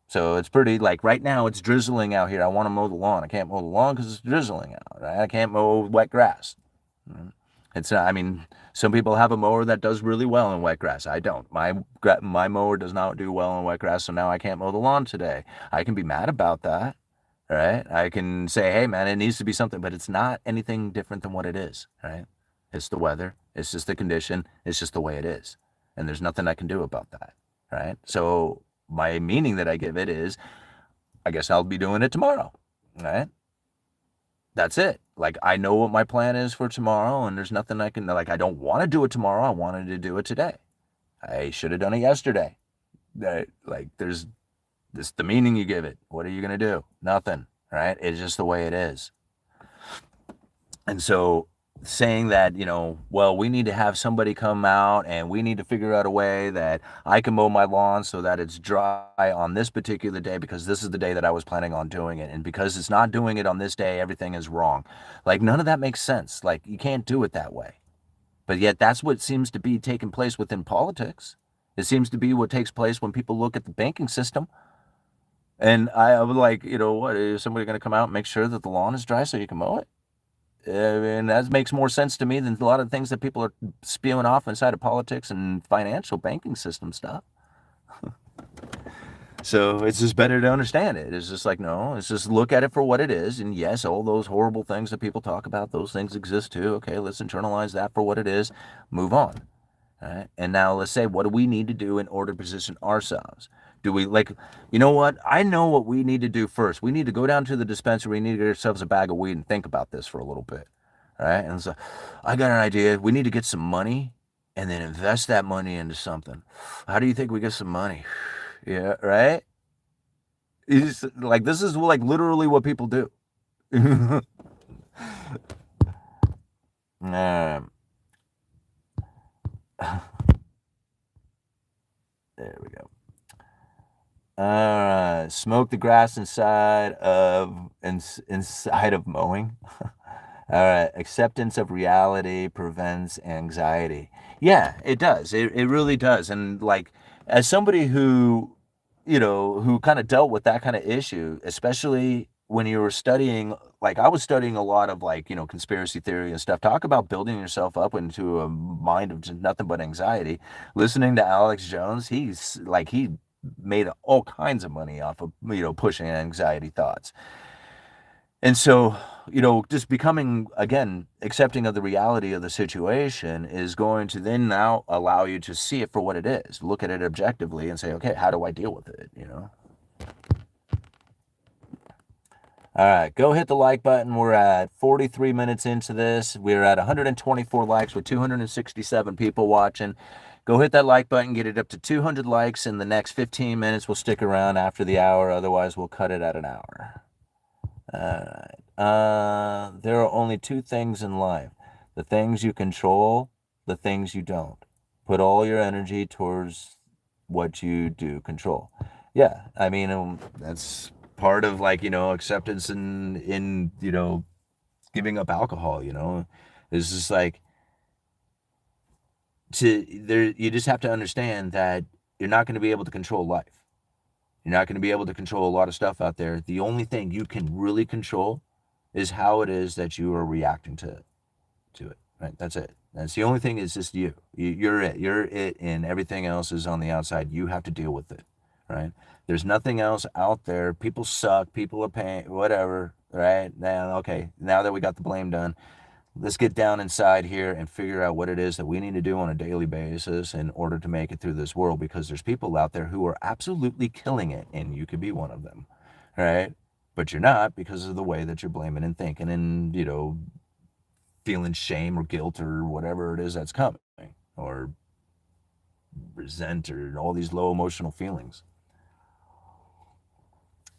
So it's pretty, like right now it's drizzling out here. I want to mow the lawn. I can't mow the lawn because it's drizzling out. Right? I can't mow wet grass. It's not, I mean, some people have a mower that does really well in wet grass. I don't. My mower does not do well in wet grass, so now I can't mow the lawn today. I can be mad about that, right? I can say, hey man, it needs to be something, but it's not anything different than what it is, right? It's the weather. It's just the condition. It's just the way it is. And there's nothing I can do about that, right? So my meaning that I give it is, I guess I'll be doing it tomorrow, right? That's it. Like, I know what my plan is for tomorrow, and there's nothing I can, like, I don't want to do it tomorrow. I wanted to do it today. I should have done it yesterday. Like, there's this, the meaning you give it. What are you going to do? Nothing, right? It's just the way it is. And so saying that, well, we need to have somebody come out and we need to figure out a way that I can mow my lawn so that it's dry on this particular day because this is the day that I was planning on doing it. And because it's not doing it on this day, everything is wrong. Like, none of that makes sense. Like, you can't do it that way. But yet that's what seems to be taking place within politics. It seems to be what takes place when people look at the banking system. And I was like, what, is somebody going to come out and make sure that the lawn is dry so you can mow it? And that makes more sense to me than a lot of things that people are spewing off inside of politics and financial banking system stuff. So it's just better to understand it. It's just like, no, it's just look at it for what it is. And yes, all those horrible things that people talk about, those things exist too. Okay, let's internalize that for what it is. Move on. All right? And now let's say, what do we need to do in order to position ourselves? Do we, like, you know what? I know what we need to do first. We need to go down to the dispensary. We need to get ourselves a bag of weed and think about this for a little bit. All right? And so I got an idea. We need to get some money and then invest that money into something. How do you think we get some money? Yeah, right? It's like, this is like literally what people do. Um, there we go. All right, smoke the grass inside of mowing. All right, acceptance of reality prevents anxiety. Yeah, it does. It really does. And like, as somebody who, who kind of dealt with that kind of issue, especially when you were studying, like I was studying a lot of like, conspiracy theory and stuff. Talk about building yourself up into a mind of just nothing but anxiety. Listening to Alex Jones, he made all kinds of money off of, pushing anxiety thoughts. And so, just becoming, again, accepting of the reality of the situation is going to then now allow you to see it for what it is. Look at it objectively and say, okay, how do I deal with it, All right, go hit the like button. We're at 43 minutes into this. We're at 124 likes with 267 people watching. Go hit that like button, get it up to 200 likes in the next 15 minutes. We'll stick around after the hour. Otherwise, we'll cut it at an hour. All right. There are only two things in life: the things you control, the things you don't. Put all your energy towards what you do control. Yeah, I mean, that's part of like, acceptance in giving up alcohol, It's just like, you just have to understand that you're not going to be able to control life. You're not going to be able to control a lot of stuff out there. The only thing you can really control is how it is that you are reacting to it. Right? That's it. That's the only thing. Is just you. You're it. You're it, and everything else is on the outside. You have to deal with it. Right? There's nothing else out there. People suck. People are paying. Whatever. Right? Now, okay. Now that we got the blame done, let's get down inside here and figure out what it is that we need to do on a daily basis in order to make it through this world, because there's people out there who are absolutely killing it, and you could be one of them, right? But you're not, because of the way that you're blaming and thinking and, feeling shame or guilt or whatever it is that's coming, or resent or all these low emotional feelings.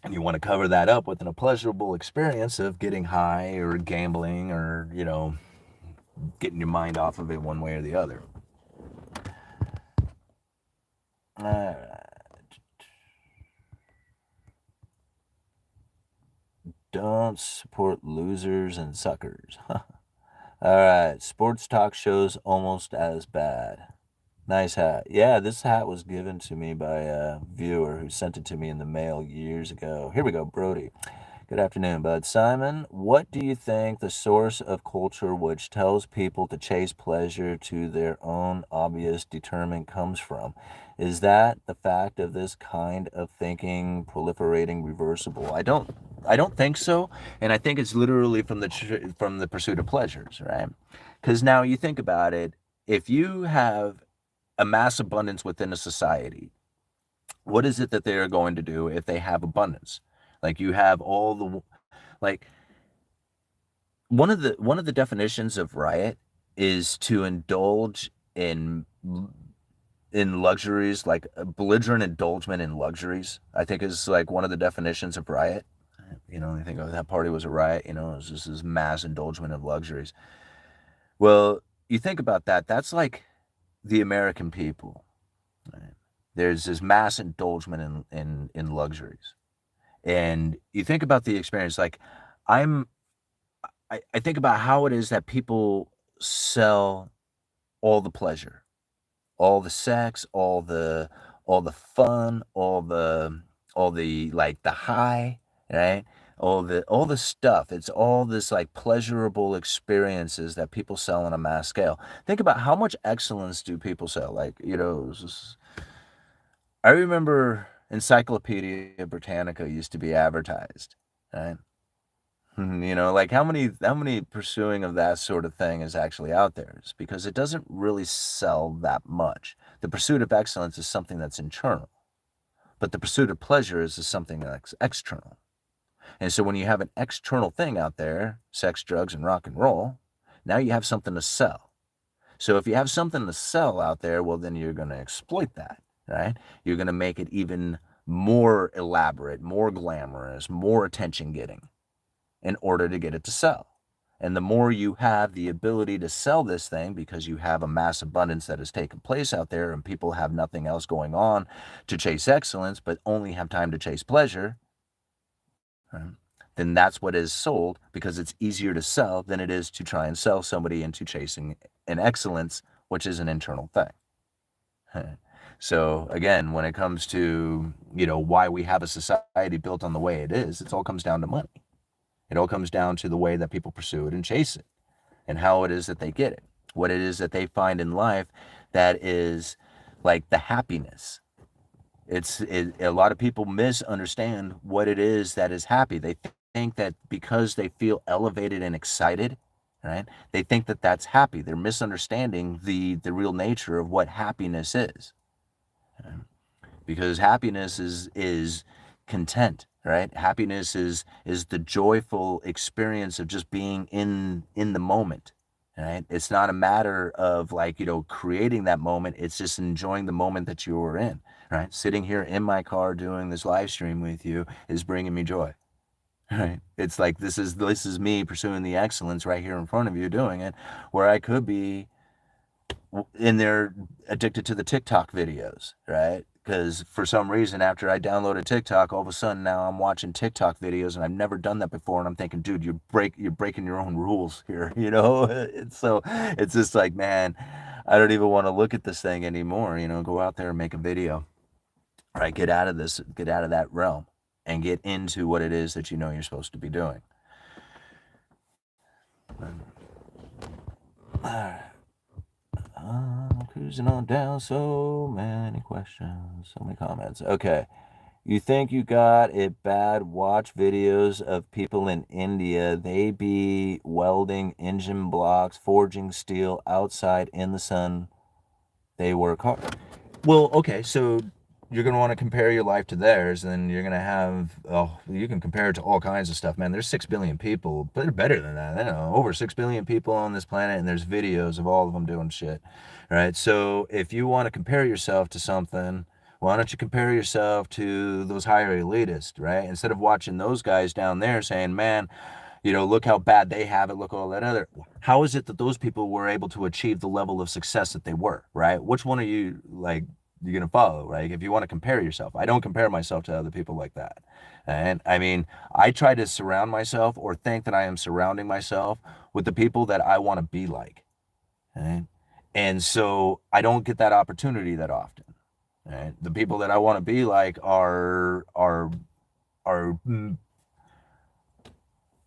And you want to cover that up with a pleasurable experience of getting high or gambling or, getting your mind off of it one way or the other. Don't support losers and suckers. All right, sports talk shows almost as bad. Nice hat. Yeah, this hat was given to me by a viewer who sent it to me in the mail years ago. Here we go, Brody. Good afternoon, bud. Simon, what do you think the source of culture which tells people to chase pleasure to their own obvious determinant comes from? Is that the fact of this kind of thinking proliferating reversible? I don't think so, and I think it's literally from the pursuit of pleasures, right? Because now you think about it, if you have a mass abundance within a society, what is it that they are going to do if they have abundance? Like you have all the like one of the definitions of riot is to indulge in luxuries, like a belligerent indulgement in luxuries. I think is like one of the definitions of riot. You think, oh, that party was a riot. It was just this mass indulgement of luxuries. Well, you think about that. That's like the American people. Right? There's this mass indulgement in luxuries, and you think about the experience. Like, I'm I think about how it is that people sell all the pleasure, all the sex, all the fun, all the like the high, right? All the stuff. It's all this like pleasurable experiences that people sell on a mass scale. Think about how much excellence do people sell? Like, I remember Encyclopedia Britannica used to be advertised, right? Like how many pursuing of that sort of thing is actually out there? It's because it doesn't really sell that much. The pursuit of excellence is something that's internal, but the pursuit of pleasure is something that's external. And so when you have an external thing out there, sex, drugs, and rock and roll, now you have something to sell. So if you have something to sell out there, well, then you're going to exploit that, right? You're going to make it even more elaborate, more glamorous, more attention getting in order to get it to sell. And the more you have the ability to sell this thing because you have a mass abundance that has taken place out there and people have nothing else going on to chase excellence, but only have time to chase pleasure, right? Then that's what is sold because it's easier to sell than it is to try and sell somebody into chasing an excellence, which is an internal thing. So again, when it comes to, why we have a society built on the way it is, it all comes down to money. It all comes down to the way that people pursue it and chase it and how it is that they get it, what it is that they find in life that is like the happiness. A lot of people misunderstand what it is that is happy. They think that because they feel elevated and excited, right? They think that that's happy. They're misunderstanding the real nature of what happiness is. Because happiness is content, right? Happiness is the joyful experience of just being in the moment, right? It's not a matter of like, creating that moment. It's just enjoying the moment that you were in, right? Sitting here in my car doing this live stream with you is bringing me joy, right? It's like this is me pursuing the excellence right here in front of you doing it, where I could be in there addicted to the TikTok videos, right? Because for some reason, after I downloaded TikTok, all of a sudden now I'm watching TikTok videos, and I've never done that before. And I'm thinking, dude, you're breaking your own rules here, it's just like, man, I don't even want to look at this thing anymore. Go out there and make a video, right? Get out of that realm, and get into what it is that you're supposed to be doing. Cruising on down, so many questions, so many comments. Okay. You think you got it bad? Watch videos of people in India. They be welding engine blocks, forging steel outside in the sun. They work hard. Well, okay, so you're going to want to compare your life to theirs, and you're going to have, oh, you can compare it to all kinds of stuff, man. There's 6 billion people, but they're better than that. I don't know, over 6 billion people on this planet, and there's videos of all of them doing shit, right? So if you want to compare yourself to something, why don't you compare yourself to those higher elitists, right? Instead of watching those guys down there saying, man, look how bad they have it, look all that other. How is it that those people were able to achieve the level of success that they were, right? Which one are you, like, you're going to follow, right? If you want to compare yourself, I don't compare myself to other people like that. And I mean, I try to surround myself or think that I am surrounding myself with the people that I want to be like, right? And so I don't get that opportunity that often, right? The people that I want to be like are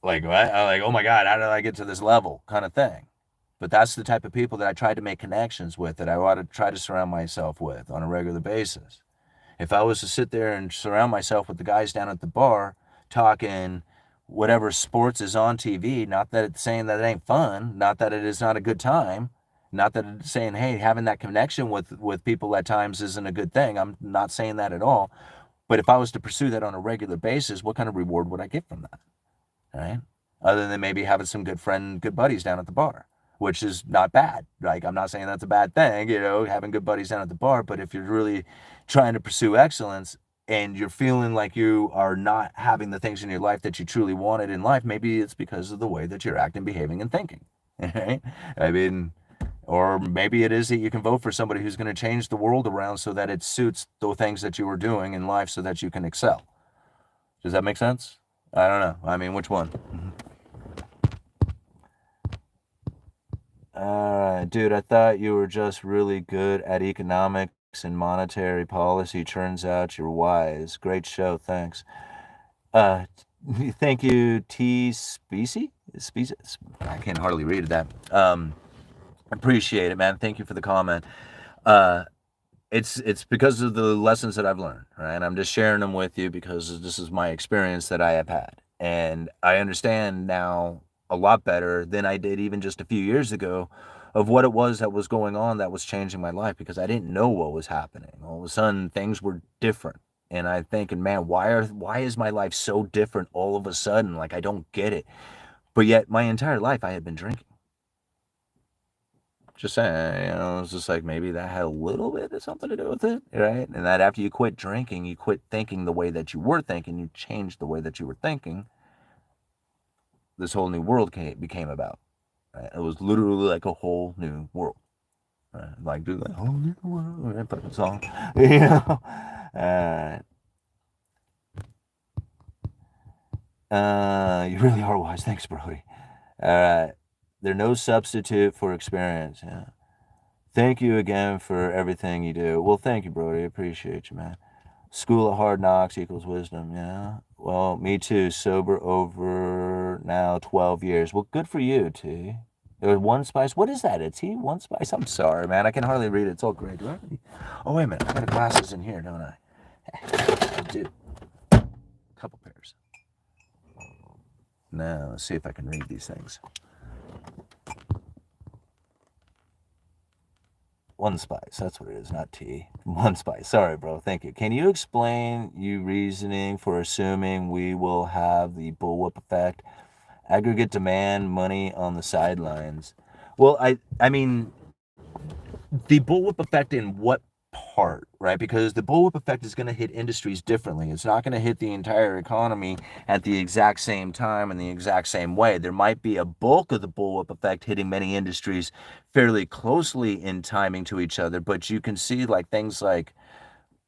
like, what? Like, oh my God, how did I get to this level kind of thing. But that's the type of people that I try to make connections with, that I want to try to surround myself with on a regular basis. If I was to sit there and surround myself with the guys down at the bar talking whatever sports is on TV, not that it's saying that it ain't fun, not that it is not a good time, not that it's saying, hey, having that connection with people at times isn't a good thing. I'm not saying that at all. But if I was to pursue that on a regular basis, what kind of reward would I get from that? Right? Other than maybe having some good buddies down at the bar, which is not bad. Like, I'm not saying that's a bad thing, having good buddies down at the bar. But if you're really trying to pursue excellence and you're feeling like you are not having the things in your life that you truly wanted in life, maybe it's because of the way that you're acting, behaving, and thinking. Right? I mean, or maybe it is that you can vote for somebody who's going to change the world around so that it suits the things that you were doing in life so that you can excel. Does that make sense? I don't know. I mean, which one? All right, dude, I thought you were just really good at economics and monetary policy. Turns out you're wise. Great show, thanks. Uh, thank you, T. Species? I can hardly read that. Appreciate it, man. Thank you for the comment. Uh, it's because of the lessons that I've learned, right? I'm just sharing them with you because this is my experience that I have had. And I understand now a lot better than I did even just a few years ago of what it was that was going on that was changing my life, because I didn't know what was happening. All of a sudden things were different. And I'm thinking, man, why is my life so different all of a sudden? Like, I don't get it. But yet my entire life I had been drinking. Just saying, it's just like maybe that had a little bit of something to do with it, right? And that after you quit drinking, you quit thinking the way that you were thinking, you changed the way that you were thinking, this whole new world became about. Right? It was literally like a whole new world. Right? Like, do the whole new world, that fucking song, you really are wise. Thanks, Brody. All right. They're no substitute for experience. Yeah. Thank you again for everything you do. Well, thank you, Brody. Appreciate you, man. School of hard knocks equals wisdom. Yeah. Well, me too. Sober over now 12 years. Well, good for you, T. There was one spice. What is that? A T? One spice? I'm sorry, man. I can hardly read it. It's all gray. Oh, wait a minute. I got glasses in here, don't I? I do. A couple pairs. Now, let's see if I can read these things. One spice, that's what it is, not tea. One spice. Sorry, bro. Thank you. Can you explain your reasoning for assuming we will have the bullwhip effect? Aggregate demand, money on the sidelines. Well, I mean, the bullwhip effect in what part, right? Because the bullwhip effect is going to hit industries differently. It's not going to hit the entire economy at the exact same time in the exact same way. There might be a bulk of the bullwhip effect hitting many industries fairly closely in timing to each other, but you can see like things like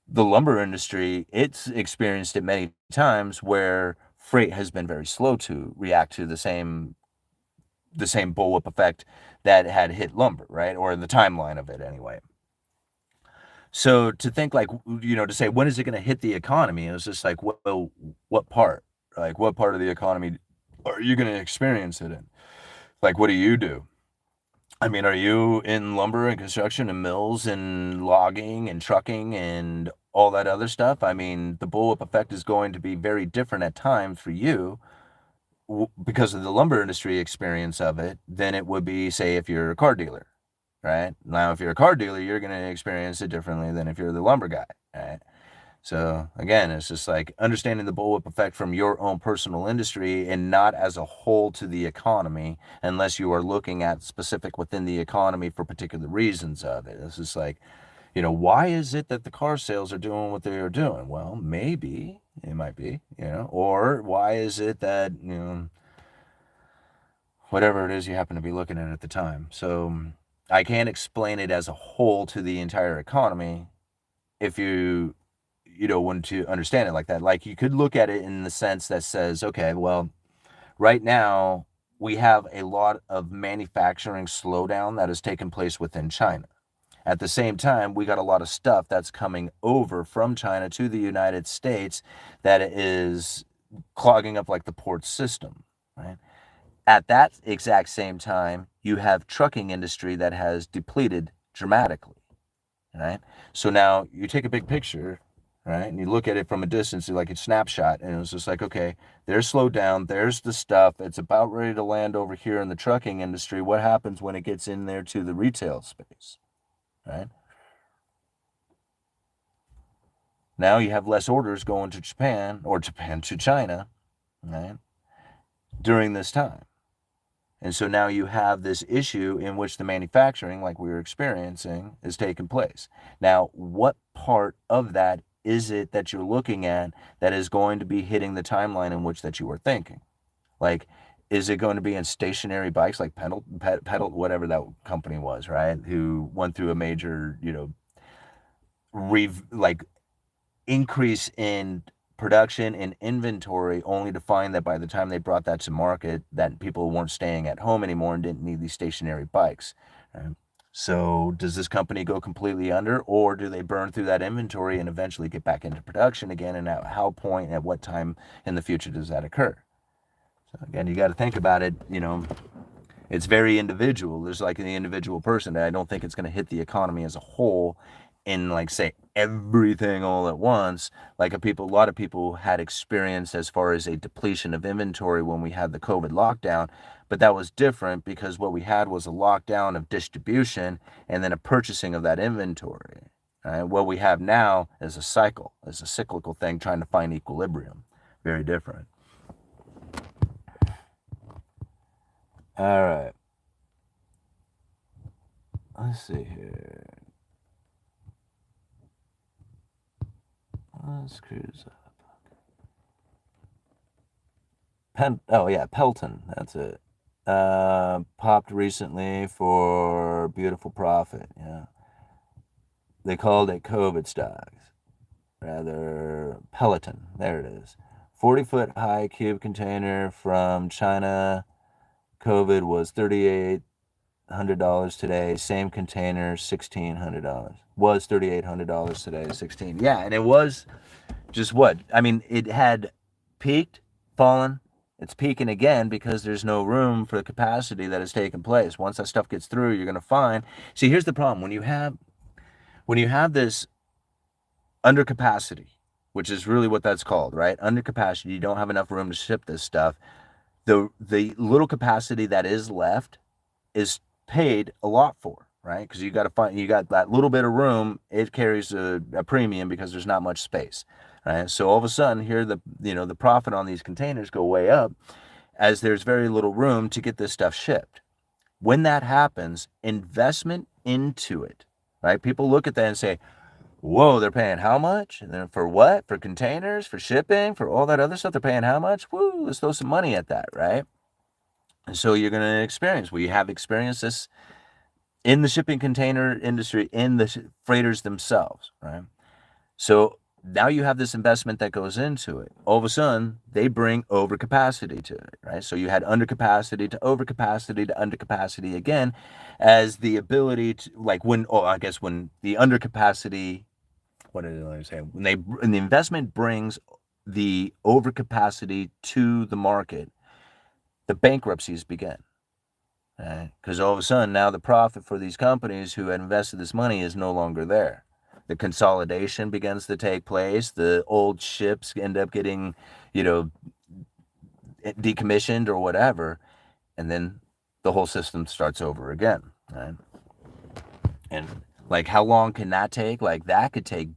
the lumber industry, it's experienced it many times where freight has been very slow to react to the same bullwhip effect that had hit lumber, right? Or in the timeline of it anyway. So to think like, to say, when is it going to hit the economy? It was just like, well, what part? Like, what part of the economy are you going to experience it in? Like, what do you do? I mean, are you in lumber and construction and mills and logging and trucking and all that other stuff? I mean, the bullwhip effect is going to be very different at times for you because of the lumber industry experience of it than it would be, say, if you're a car dealer. Right? Now, if you're a car dealer, you're going to experience it differently than if you're the lumber guy, right? So again, it's just like understanding the bullwhip effect from your own personal industry and not as a whole to the economy, unless you are looking at specific within the economy for particular reasons of it. It's just like, why is it that the car sales are doing what they are doing? Well, maybe it might be, or why is it that, whatever it is you happen to be looking at the time. So I can't explain it as a whole to the entire economy if you don't want to understand it like that. Like, you could look at it in the sense that says, okay, well, right now we have a lot of manufacturing slowdown that has taken place within China. At the same time, we got a lot of stuff that's coming over from China to the United States that is clogging up like the port system, right? At that exact same time, you have trucking industry that has depleted dramatically, right? So now you take a big picture, right, and you look at it from a distance, like a snapshot, and it's just like, okay, there's slowed down, there's the stuff, it's about ready to land over here in the trucking industry. What happens when it gets in there to the retail space, right? Now you have less orders going to Japan, or Japan to China, right, during this time. And so now you have this issue in which the manufacturing, like we were experiencing, is taking place. Now, what part of that is it that you're looking at that is going to be hitting the timeline in which that you were thinking? Like, is it going to be in stationary bikes like pedal, whatever that company was, right? Who went through a major, like increase in production and inventory, only to find that by the time they brought that to market, that people weren't staying at home anymore and didn't need these stationary bikes, right? So does this company go completely under, or do they burn through that inventory and eventually get back into production again? And at how point, at what time in the future does that occur? So again, you got to think about it. It's very individual. There's like the individual person. I don't think it's going to hit the economy as a whole in, like, say, everything all at once, like a lot of people had experienced as far as a depletion of inventory when we had the COVID lockdown. But that was different because what we had was a lockdown of distribution and then a purchasing of that inventory. Right? What we have now is a cyclical thing, trying to find equilibrium. Very different. All right. Let's see here. Let's cruise up. Oh yeah, Pelton. That's it. Popped recently for beautiful profit. Yeah. They called it COVID stocks. Rather, Peloton. There it is. 40-foot high cube container from China. COVID was $3,800 today. Same container, $1,600. Was $3,800 today, 16. Yeah, and it was just what? I mean, it had peaked, fallen. It's peaking again because there's no room for the capacity that has taken place. Once that stuff gets through, you're going to find. See, here's the problem. When you have this undercapacity, which is really what that's called, right? Undercapacity, you don't have enough room to ship this stuff. The little capacity that is left is paid a lot for, right? Because you got that little bit of room. It carries a premium because there's not much space, right? So all of a sudden, here the profit on these containers go way up, as there's very little room to get this stuff shipped. When that happens, investment into it, right? People look at that and say, whoa, they're paying how much? And then for what? For containers, for shipping, for all that other stuff, they're paying how much? Woo, let's throw some money at that, right? And so you're going to experience, we have experienced this in the shipping container industry, in the freighters themselves, right? So now you have this investment that goes into it. All of a sudden, they bring overcapacity to it, right? So you had undercapacity to overcapacity to undercapacity again, as the ability to, like, when the undercapacity, what did I say? When the investment brings the overcapacity to the market, the bankruptcies begin. Because all of a sudden, now the profit for these companies who had invested this money is no longer there. The consolidation begins to take place. The old ships end up getting, decommissioned or whatever. And then the whole system starts over again. Right? And like, how long can that take? Like, that could take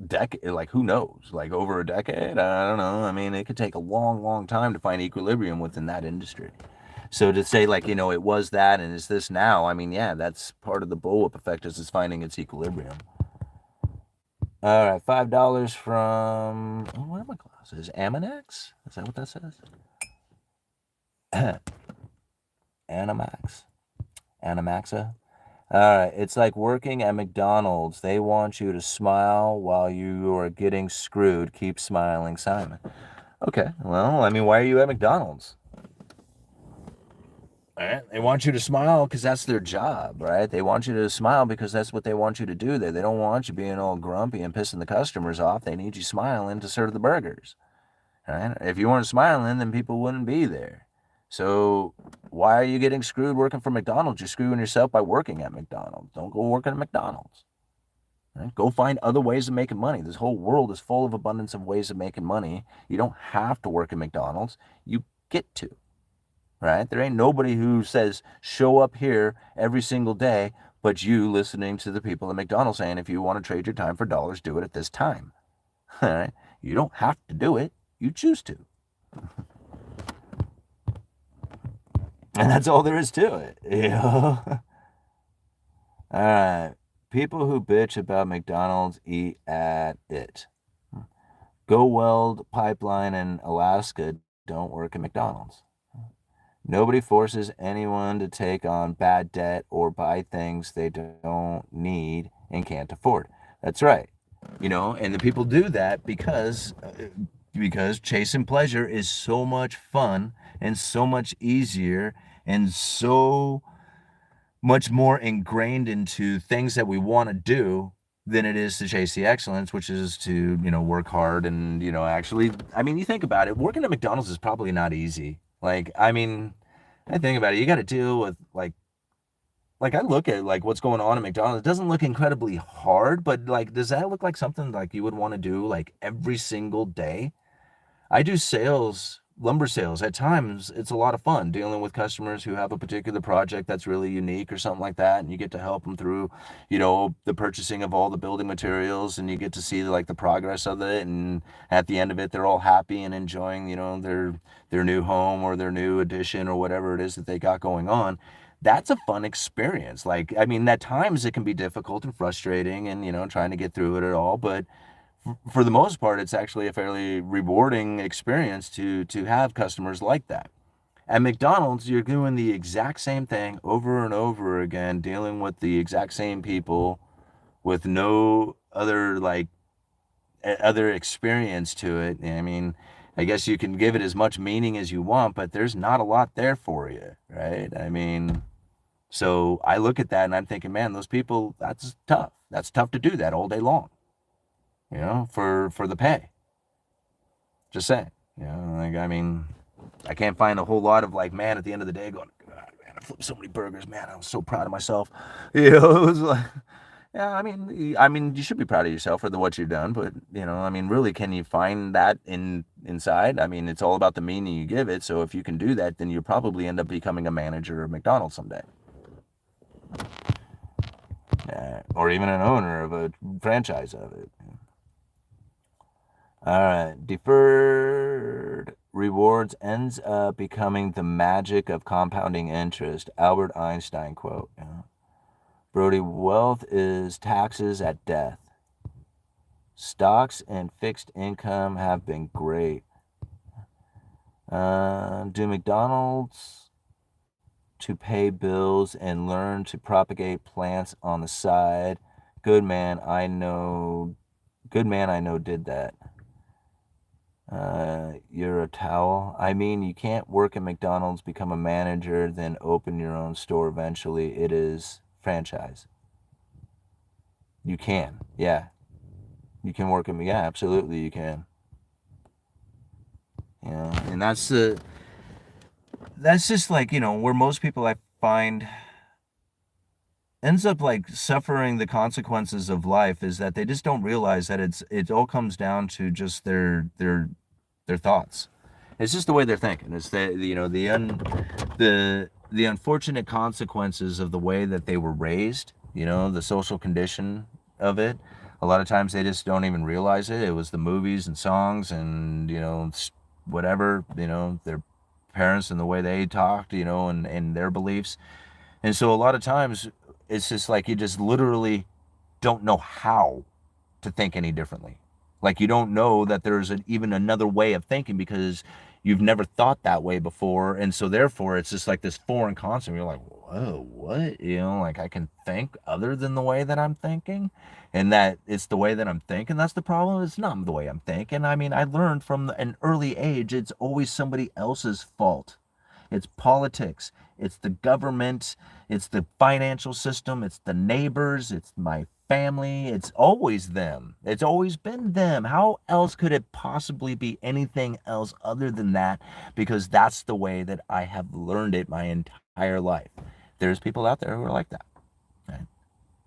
decade, like who knows, like over a decade, I don't know. I mean, it could take a long time to find equilibrium within that industry. So to say like, it was that and is this now, I mean, yeah, that's part of the bullwhip effect, is it's finding its equilibrium. All right, $5 from, what are my glasses? Amonex? Is that what that says? Animax? Animaxa? All right, it's like working at McDonald's. They want you to smile while you are getting screwed. Keep smiling, Simon. Okay, well, I mean, why are you at McDonald's? Right? They want you to smile because that's their job, right? They want you to smile because that's what they want you to do there. They don't want you being all grumpy and pissing the customers off. They need you smiling to serve the burgers, right? If you weren't smiling, then people wouldn't be there. So why are you getting screwed working for McDonald's? You're screwing yourself by working at McDonald's. Don't go working at McDonald's. Right? Go find other ways of making money. This whole world is full of abundance of ways of making money. You don't have to work at McDonald's. You get to. Right? There ain't nobody who says show up here every single day, but you listening to the people at McDonald's saying if you want to trade your time for dollars, do it at this time. All right? You don't have to do it. You choose to. And that's all there is to it. All right. People who bitch about McDonald's eat at it. Go weld pipeline in Alaska don't work at McDonald's. Nobody forces anyone to take on bad debt or buy things they don't need and can't afford. That's right. And the people do that because chasing pleasure is so much fun and so much easier and so much more ingrained into things that we want to do than it is to chase the excellence, which is to, work hard and, actually, I mean, you think about it, working at McDonald's is probably not easy. Like, I mean, I think about it, you got to deal with like I look at like what's going on at McDonald's. It doesn't look incredibly hard, but like, does that look like something like you would want to do like every single day? I do sales, lumber sales. At times, it's a lot of fun dealing with customers who have a particular project that's really unique or something like that, and you get to help them through, the purchasing of all the building materials, and you get to see like the progress of it, and at the end of it, they're all happy and enjoying, their new home or their new addition or whatever it is that they got going on. That's a fun experience. Like, I mean, at times it can be difficult and frustrating and, trying to get through it at all, but for the most part, it's actually a fairly rewarding experience to have customers like that. At McDonald's, you're doing the exact same thing over and over again, dealing with the exact same people with no other other experience to it. I mean, I guess you can give it as much meaning as you want, but there's not a lot there for you, right? I mean, so I look at that and I'm thinking, man, those people, that's tough. That's tough to do that all day long. For the pay. Just saying. Like, I mean, I can't find a whole lot of like, man, at the end of the day going, God, man, I flipped so many burgers, man, I was so proud of myself. It was like, yeah, I mean, you should be proud of yourself for what you've done, but I mean, really, can you find that inside? I mean, it's all about the meaning you give it. So if you can do that, then you'll probably end up becoming a manager of McDonald's someday. Or even an owner of a franchise of it. All right. Deferred rewards ends up becoming the magic of compounding interest. Albert Einstein quote. Brody, wealth is taxes at death. Stocks and fixed income have been great. Do McDonald's to pay bills and learn to propagate plants on the side. Good man I know did that. You're a towel. I mean, you can't work at McDonald's, become a manager, then open your own store eventually. It is franchise. You can. Yeah. You can work at me. Yeah, absolutely you can. And that's just like, where most people I find ends up like suffering the consequences of life is that they just don't realize that it all comes down to just their thoughts. It's just the way they're thinking. It's the unfortunate consequences of the way that they were raised, the social condition of it. A lot of times they just don't even realize it. It was the movies and songs and, whatever, their parents and the way they talked, and their beliefs. And so a lot of times it's just like you just literally don't know how to think any differently. Like you don't know that there's even another way of thinking because you've never thought that way before. And so therefore it's just like this foreign concept. You're like, whoa, what? Like I can think other than the way that I'm thinking, and that it's the way that I'm thinking that's the problem. It's not the way I'm thinking. I mean, I learned from an early age, it's always somebody else's fault. It's politics. It's the government. It's the financial system. It's the neighbors. It's my family. It's always them. It's always been them. How else could it possibly be anything else other than that? Because that's the way that I have learned it my entire life. There's people out there who are like that, right?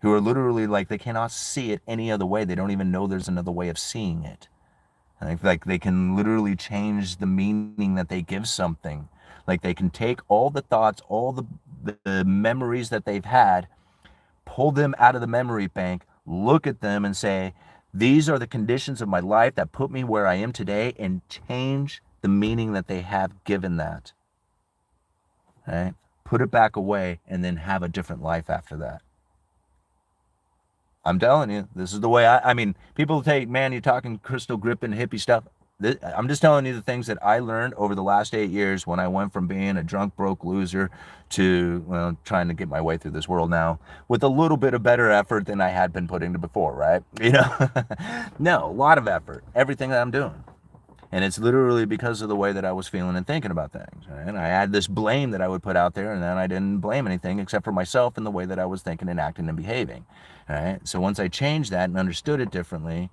Who are literally like they cannot see it any other way. They don't even know there's another way of seeing it. Like they can literally change the meaning that they give something. Like they can take all the thoughts, all the memories that they've had, pull them out of the memory bank, look at them and say, these are the conditions of my life that put me where I am today, and change the meaning that they have given that. Right? Put it back away and then have a different life after that. I'm telling you, this is the way I mean, people take, man, you're talking crystal gripping hippie stuff. I'm just telling you the things that I learned over the last 8 years when I went from being a drunk, broke loser to, well, trying to get my way through this world now with a little bit of better effort than I had been putting to before, right? No, a lot of effort, everything that I'm doing. And it's literally because of the way that I was feeling and thinking about things. Right? And I had this blame that I would put out there, and then I didn't blame anything except for myself and the way that I was thinking and acting and behaving. Right? So once I changed that and understood it differently,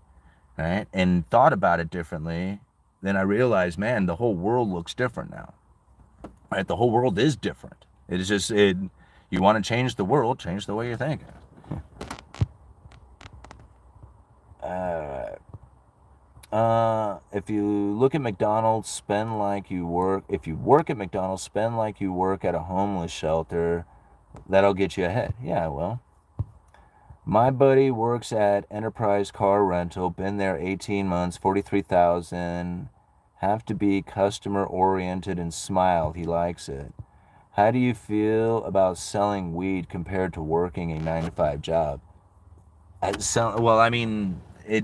right, and thought about it differently, then I realized, man, the whole world looks different now. Right? The whole world is different. It is just it. You want to change the world, change the way you're thinking. If you look at McDonald's, spend like you work. If you work at McDonald's, spend like you work at a homeless shelter. That'll get you ahead. Yeah, well, my buddy works at Enterprise Car Rental. Been there 18 months, 43,000. Have to be customer oriented and smile. He likes it. How do you feel about selling weed compared to working a 9-to-5 job? Well, I mean,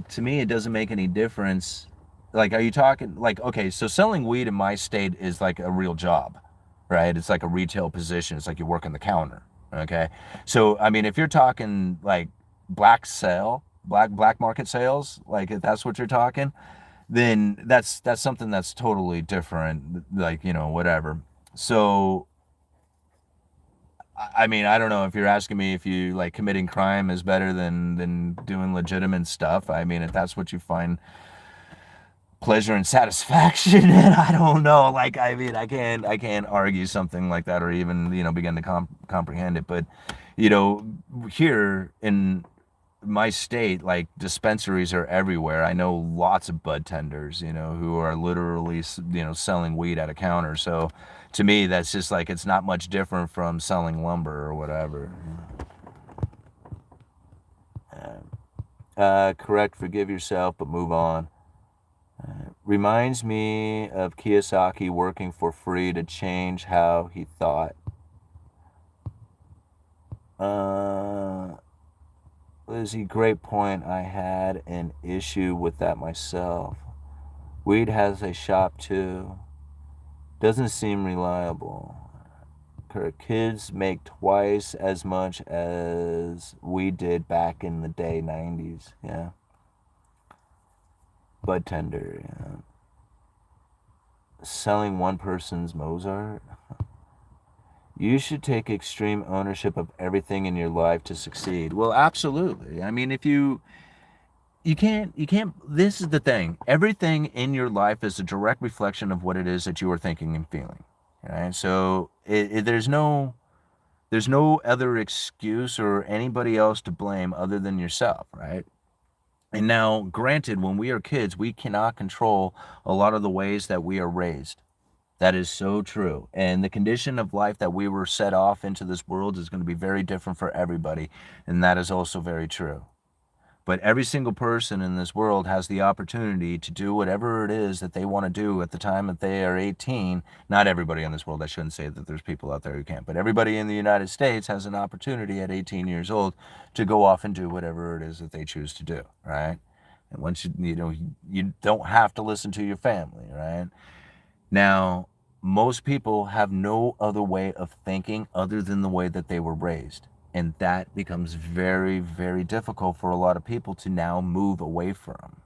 to me, it doesn't make any difference. Like, are you talking like, okay, so selling weed in my state is like a real job, right? It's like a retail position. It's like you work on the counter. Okay. So, I mean, if you're talking like black market sales, like if that's what you're talking, then that's something that's totally different. Like, whatever. So, I mean, I don't know if you're asking me if you like committing crime is better than doing legitimate stuff. I mean, if that's what you find pleasure and satisfaction in, I don't know. Like, I mean, I can't argue something like that or even begin to comprehend it. But here in my state, like dispensaries are everywhere. I know lots of bud tenders, who are literally, selling weed at a counter. So to me, that's just like, it's not much different from selling lumber or whatever. Correct, forgive yourself, but move on. Reminds me of Kiyosaki working for free to change how he thought. Lizzie, great point. I had an issue with that myself. Weed has a shop too. Doesn't seem reliable. Kids make twice as much as we did back in the day, 90s. Yeah. Bud tender. Yeah. Selling one person's Mozart. You should take extreme ownership of everything in your life to succeed. Well, absolutely. I mean, if you can't, this is the thing. Everything in your life is a direct reflection of what it is that you are thinking and feeling. Right? So there's no other excuse or anybody else to blame other than yourself, right? And now, granted, when we are kids, we cannot control a lot of the ways that we are raised. That is so true. And the condition of life that we were set off into this world is going to be very different for everybody. And that is also very true. But every single person in this world has the opportunity to do whatever it is that they want to do at the time that they are 18. Not everybody in this world, I shouldn't say that there's people out there who can't, but everybody in the United States has an opportunity at 18 years old to go off and do whatever it is that they choose to do, right? And once you don't have to listen to your family, right? Now, most people have no other way of thinking other than the way that they were raised. And that becomes very, very difficult for a lot of people to now move away from.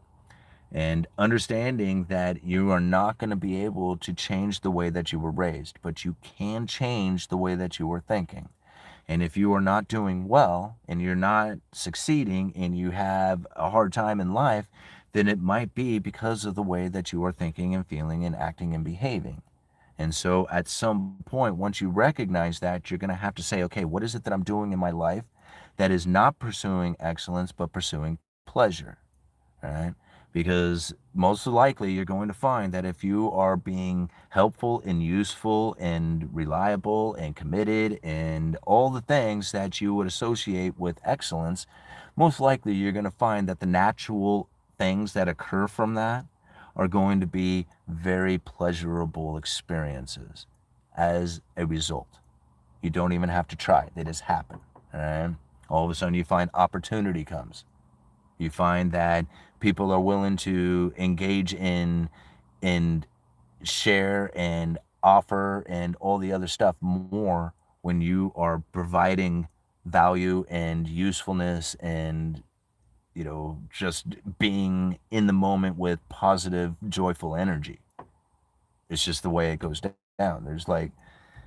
And understanding that you are not going to be able to change the way that you were raised, but you can change the way that you were thinking. And if you are not doing well and you're not succeeding and you have a hard time in life, then it might be because of the way that you are thinking and feeling and acting and behaving. And so at some point, once you recognize that, you're going to have to say, okay, what is it that I'm doing in my life that is not pursuing excellence, but pursuing pleasure, right? Because most likely you're going to find that if you are being helpful and useful and reliable and committed and all the things that you would associate with excellence, most likely you're going to find that the natural things that occur from that are going to be very pleasurable experiences as a result. You don't even have to try. They just happen. All right? All of a sudden you find opportunity comes. You find that people are willing to engage in and share and offer and all the other stuff more when you are providing value and usefulness and just being in the moment with positive, joyful energy. It's just the way it goes down. There's like,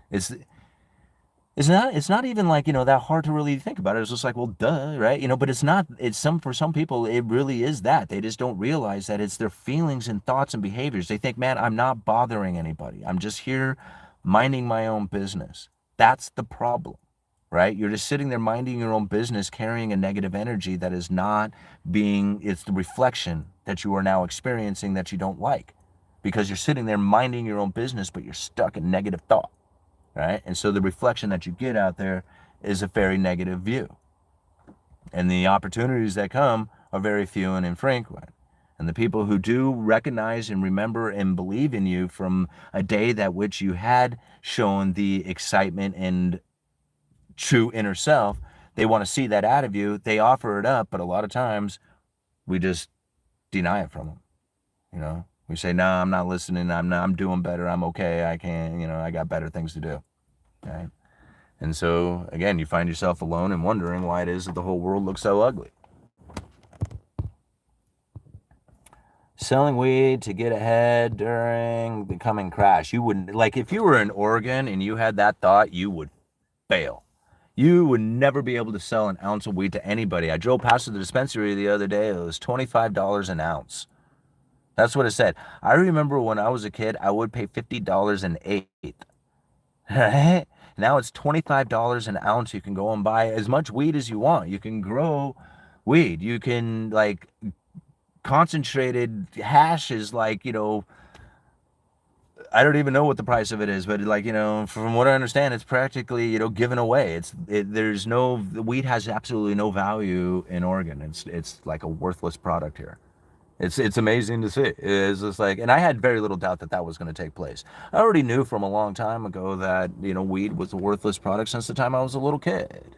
it's it's not even like, that hard to really think about it. It's just like, well, duh, right? But it's not, for some people, it really is that. They just don't realize that it's their feelings and thoughts and behaviors. They think, man, I'm not bothering anybody. I'm just here minding my own business. That's the problem, right? You're just sitting there minding your own business, carrying a negative energy that is not it's the reflection that you are now experiencing that you don't like because you're sitting there minding your own business, but you're stuck in negative thought. Right? And so the reflection that you get out there is a very negative view. And the opportunities that come are very few and infrequent. And the people who do recognize and remember and believe in you from a day that which you had shown the excitement and true inner self, they want to see that out of you. They offer it up, but a lot of times we just deny it from them. We say, no, I'm not listening. I'm doing better. I'm okay. I can, I got better things to do. Right? And so, again, you find yourself alone and wondering why it is that the whole world looks so ugly. Selling weed to get ahead during the coming crash. You wouldn't, like, if you were in Oregon and you had that thought, you would fail. You would never be able to sell an ounce of weed to anybody. I drove past the dispensary the other day. It was $25 an ounce. That's what it said. I remember when I was a kid, I would pay $50 an eighth. Right? Now it's $25 an ounce. You can go and buy as much weed as you want. You can grow weed. You can, like, concentrated hash is like, I don't even know what the price of it is, but like, from what I understand, it's practically, given away. The weed has absolutely no value in Oregon. It's like a worthless product here. It's amazing to see. It's just like, and I had very little doubt that was going to take place. I already knew from a long time ago that, weed was a worthless product since the time I was a little kid.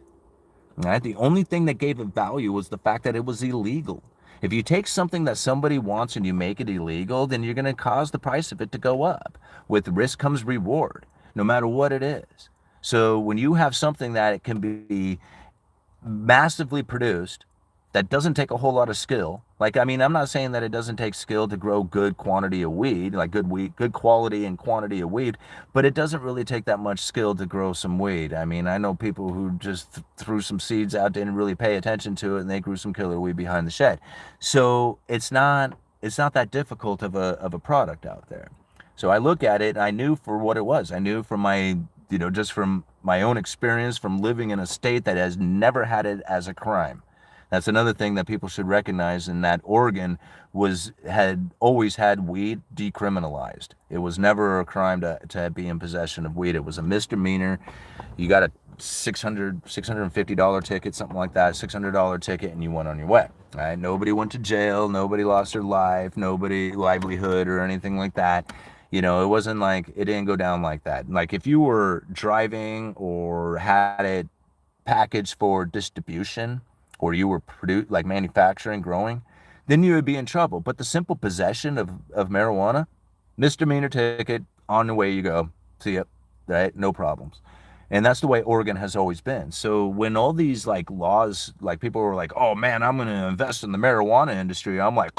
Right? The only thing that gave it value was the fact that it was illegal. If you take something that somebody wants and you make it illegal, then you're going to cause the price of it to go up. With risk comes reward, no matter what it is. So when you have something that it can be massively produced, that doesn't take a whole lot of skill. Like, I mean, I'm not saying that it doesn't take skill to grow good quantity of weed, like good quality and quantity of weed, but it doesn't really take that much skill to grow some weed. I mean, I know people who just threw some seeds out, didn't really pay attention to it, and they grew some killer weed behind the shed. So it's not that difficult of a product out there. So I look at it, and I knew for what it was. I knew from my, just from my own experience from living in a state that has never had it as a crime. That's another thing that people should recognize, in that Oregon had always had weed decriminalized. It was never a crime to be in possession of weed. It was a misdemeanor. You got a $650 ticket, something like that, $600 ticket, and you went on your way. Right? Nobody went to jail. Nobody lost their life. Nobody livelihood or anything like that. You know, it wasn't like, it didn't go down like that. Like if you were driving or had it packaged for distribution, or you were like manufacturing, growing, then you would be in trouble. But the simple possession of marijuana, misdemeanor ticket, on the way you go. See ya, right? No problems. And that's the way Oregon has always been. So when all these like laws, like people were like, oh man, I'm going to invest in the marijuana industry. I'm like,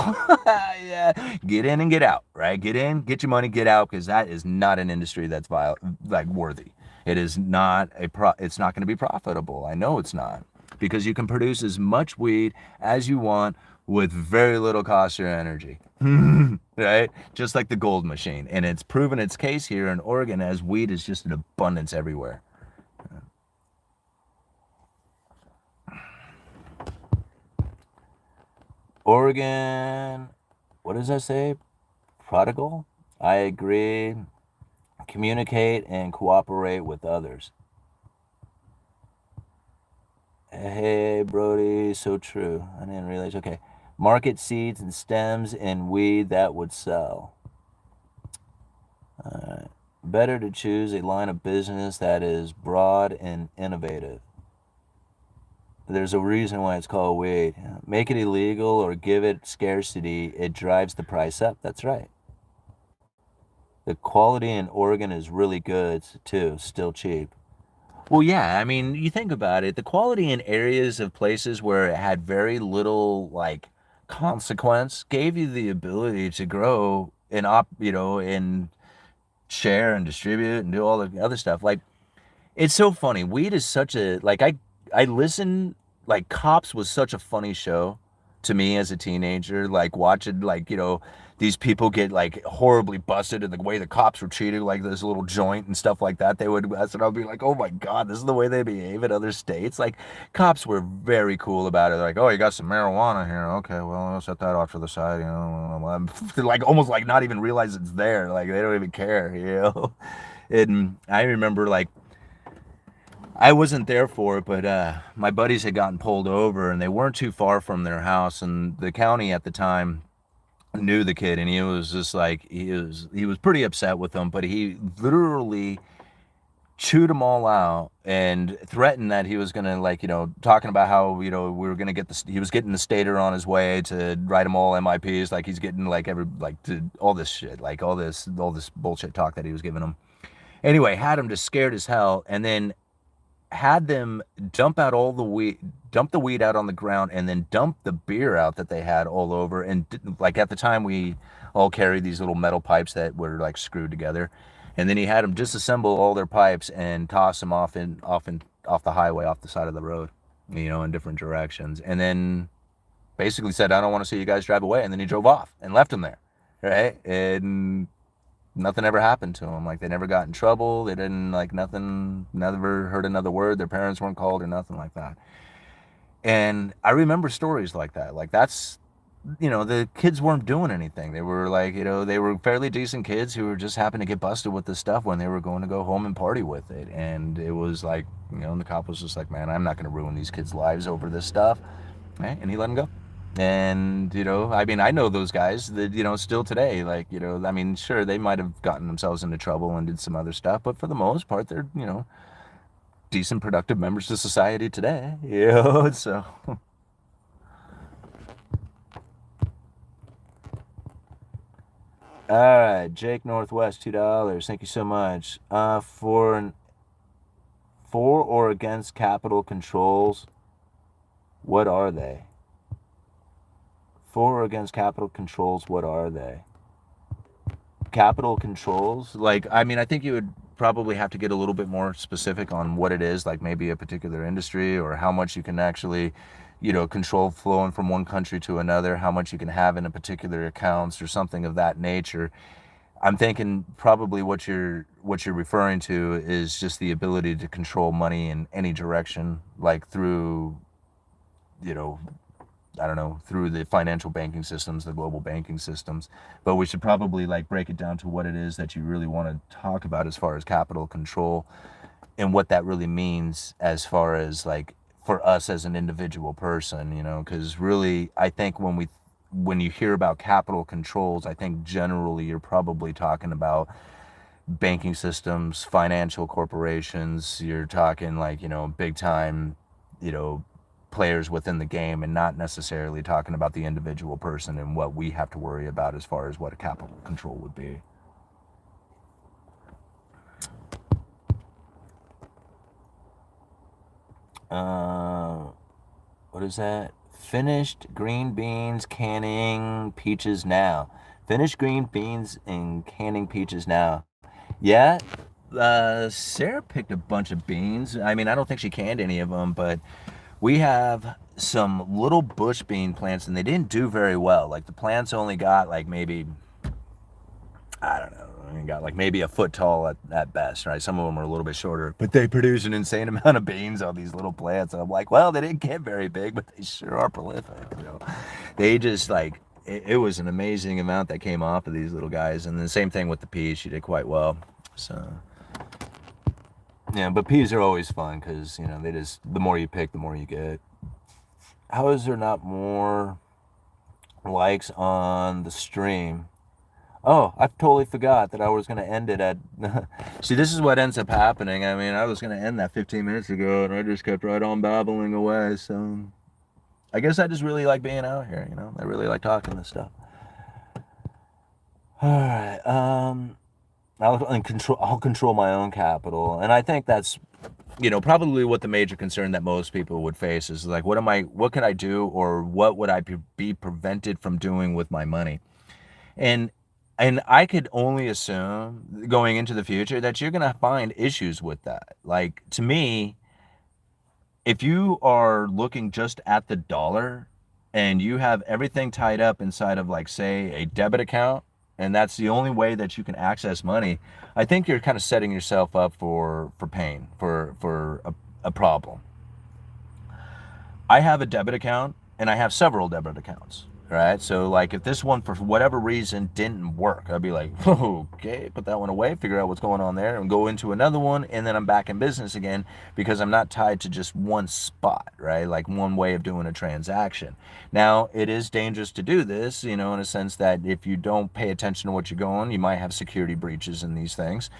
yeah, get in and get out, right? Get in, get your money, get out, because that is not an industry that's like worthy. It is not it's not going to be profitable. I know it's not, because you can produce as much weed as you want with very little cost or energy. Right? Just like the gold machine. And it's proven its case here in Oregon, as weed is just in abundance everywhere. Oregon, what does that say? Prodigal? I agree. Communicate and cooperate with others. Hey, Brody, so true. I didn't realize. Okay. Market seeds and stems and weed that would sell. Better to choose a line of business that is broad and innovative. There's a reason why it's called weed. Make it illegal or give it scarcity, it drives the price up. That's right. The quality in Oregon is really good, too. Still cheap. Well, yeah, I mean, you think about it, the quality in areas of places where it had very little, like, consequence gave you the ability to grow and and share and distribute and do all the other stuff. Like, it's so funny. Weed is such a, like, I listen, like, Cops was such a funny show to me as a teenager, like watching, like, these people get like horribly busted, and the way the cops were treated, like this little joint and stuff like that. That's what I'll be like, oh my God, this is the way they behave in other states. Like, cops were very cool about it. Like, oh, you got some marijuana here. Okay, well, I'll set that off to the side, like almost like not even realize it's there. Like, they don't even care. And I remember, like, I wasn't there for it, but my buddies had gotten pulled over, and they weren't too far from their house, and the county at the time knew the kid, and he was just like, he was pretty upset with them, but he literally chewed them all out and threatened that he was gonna, like, talking about how, we were gonna he was getting the stater on his way to write them all MIPs, like he's getting like all this shit, like all this bullshit talk that he was giving them. Anyway, had him just scared as hell, and then had them dump the weed out on the ground, and then dump the beer out that they had all over. And like, at the time, we all carried these little metal pipes that were like screwed together, and then he had them disassemble all their pipes and toss them off the highway, off the side of the road, in different directions, and then basically said, I don't want to see you guys drive away, and then he drove off and left them there, right? And nothing ever happened to them. Like, they never got in trouble. They didn't, like, never heard another word. Their parents weren't called or nothing like that. And I remember stories like that. Like, that's, the kids weren't doing anything. They were like, they were fairly decent kids who were just happened to get busted with this stuff when they were going to go home and party with it. And it was like, the cop was just like, man, I'm not going to ruin these kids' lives over this stuff. Right? And he let them go. And, I mean, I know those guys that, still today, like, I mean, sure, they might have gotten themselves into trouble and did some other stuff, but for the most part, they're, decent, productive members of society today, so. All right, Jake Northwest, $2. Thank you so much. For or against capital controls, what are they? For or against capital controls, what are they? Capital controls? Like, I mean, I think you would probably have to get a little bit more specific on what it is, like maybe a particular industry, or how much you can actually, control flowing from one country to another, how much you can have in a particular accounts or something of that nature. I'm thinking probably what you're referring to is just the ability to control money in any direction, like through you know, I don't know, through the financial banking systems, the global banking systems. But we should probably like break it down to what it is that you really want to talk about as far as capital control and what that really means as far as like for us as an individual person, you know, because really I think when you hear about capital controls, I think generally you're probably talking about banking systems, financial corporations, you're talking like, you know, big time, you know, players within the game, and not necessarily talking about the individual person and what we have to worry about as far as what a capital control would be. What is that? Finished green beans canning peaches now. Finished green beans and canning peaches now. Yeah, Sarah picked a bunch of beans. I mean, I don't think she canned any of them, but we have some little bush bean plants, and they didn't do very well. Like the plants only got like maybe, I don't know, got like maybe a foot tall at best, right? Some of them are a little bit shorter, but they produce an insane amount of beans on these little plants. And I'm like, well, they didn't get very big, but they sure are prolific. You know, they just like it was an amazing amount that came off of these little guys. And the same thing with the peas; she did quite well. So yeah, but peas are always fun because you know they just the more you pick, the more you get. How is there not more likes on the stream? Oh, I totally forgot that I was going to end it at... See, this is what ends up happening. I mean, I was going to end that 15 minutes ago, and I just kept right on babbling away. So I guess I just really like being out here, you know? I really like talking this stuff. All right. I'll control my own capital. And I think that's, you know, probably what the major concern that most people would face is like, what can I do, or what would I be prevented from doing with my money? And I could only assume going into the future that you're going to find issues with that. Like to me, if you are looking just at the dollar and you have everything tied up inside of like say a debit account, and that's the only way that you can access money, I think you're kind of setting yourself up for pain, for a problem. I have a debit account and I have several debit accounts, right? So like if this one for whatever reason didn't work, I'd be like, okay, put that one away, figure out what's going on there, and go into another one, and then I'm back in business again because I'm not tied to just one spot, right? Like one way of doing a transaction. Now, it is dangerous to do this, you know, in a sense that if you don't pay attention to what you're going, you might have security breaches in these things.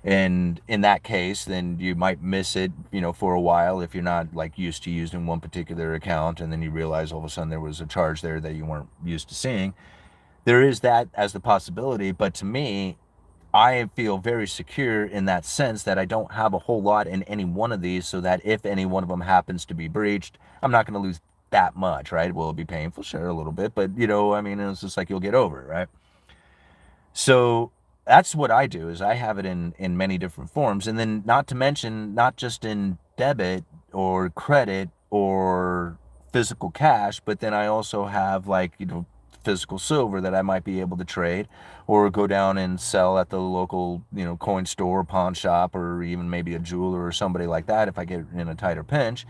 And in that case, then you might miss it, you know, for a while if you're not like used to using one particular account, and then you realize all of a sudden there was a charge there that you weren't used to seeing. There is that as the possibility, but to me, I feel very secure in that sense that I don't have a whole lot in any one of these, so that if any one of them happens to be breached, I'm not going to lose that much, right? Will it be painful? Sure, a little bit, but you know, I mean, it's just like you'll get over it, right? So that's what I do, is I have it in many different forms. And then not to mention, not just in debit or credit or physical cash, but then I also have like, you know, physical silver that I might be able to trade or go down and sell at the local, you know, coin store, pawn shop, or even maybe a jeweler or somebody like that if I get in a tighter pinch.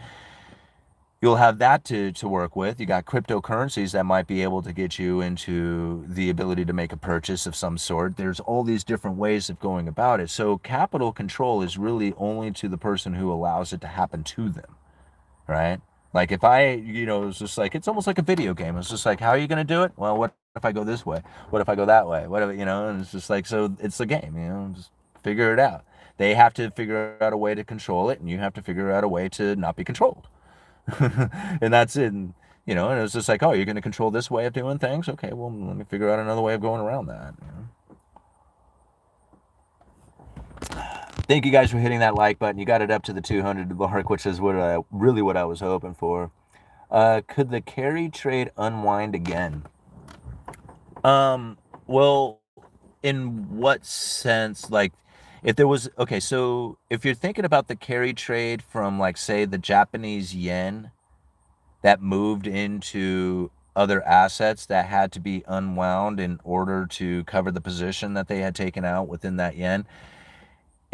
You'll have that to work with. You got cryptocurrencies that might be able to get you into the ability to make a purchase of some sort. There's all these different ways of going about it. So capital control is really only to the person who allows it to happen to them, right? Like if I, you know, it's just like, it's almost like a video game. It's just like, how are you going to do it? Well, what if I go this way? What if I go that way? What if, you know, and it's just like, so it's a game, you know, just figure it out. They have to figure out a way to control it, and you have to figure out a way to not be controlled. And that's it. And, you know, and it was just like, oh, you're going to control this way of doing things? Okay, well, let me figure out another way of going around that. You know? Thank you guys for hitting that like button. You got it up to the 200 mark, which is what I was hoping for. Could the carry trade unwind again? Well, in what sense? Like, if there was, okay, so if you're thinking about the carry trade from, like, say, the Japanese yen that moved into other assets that had to be unwound in order to cover the position that they had taken out within that yen,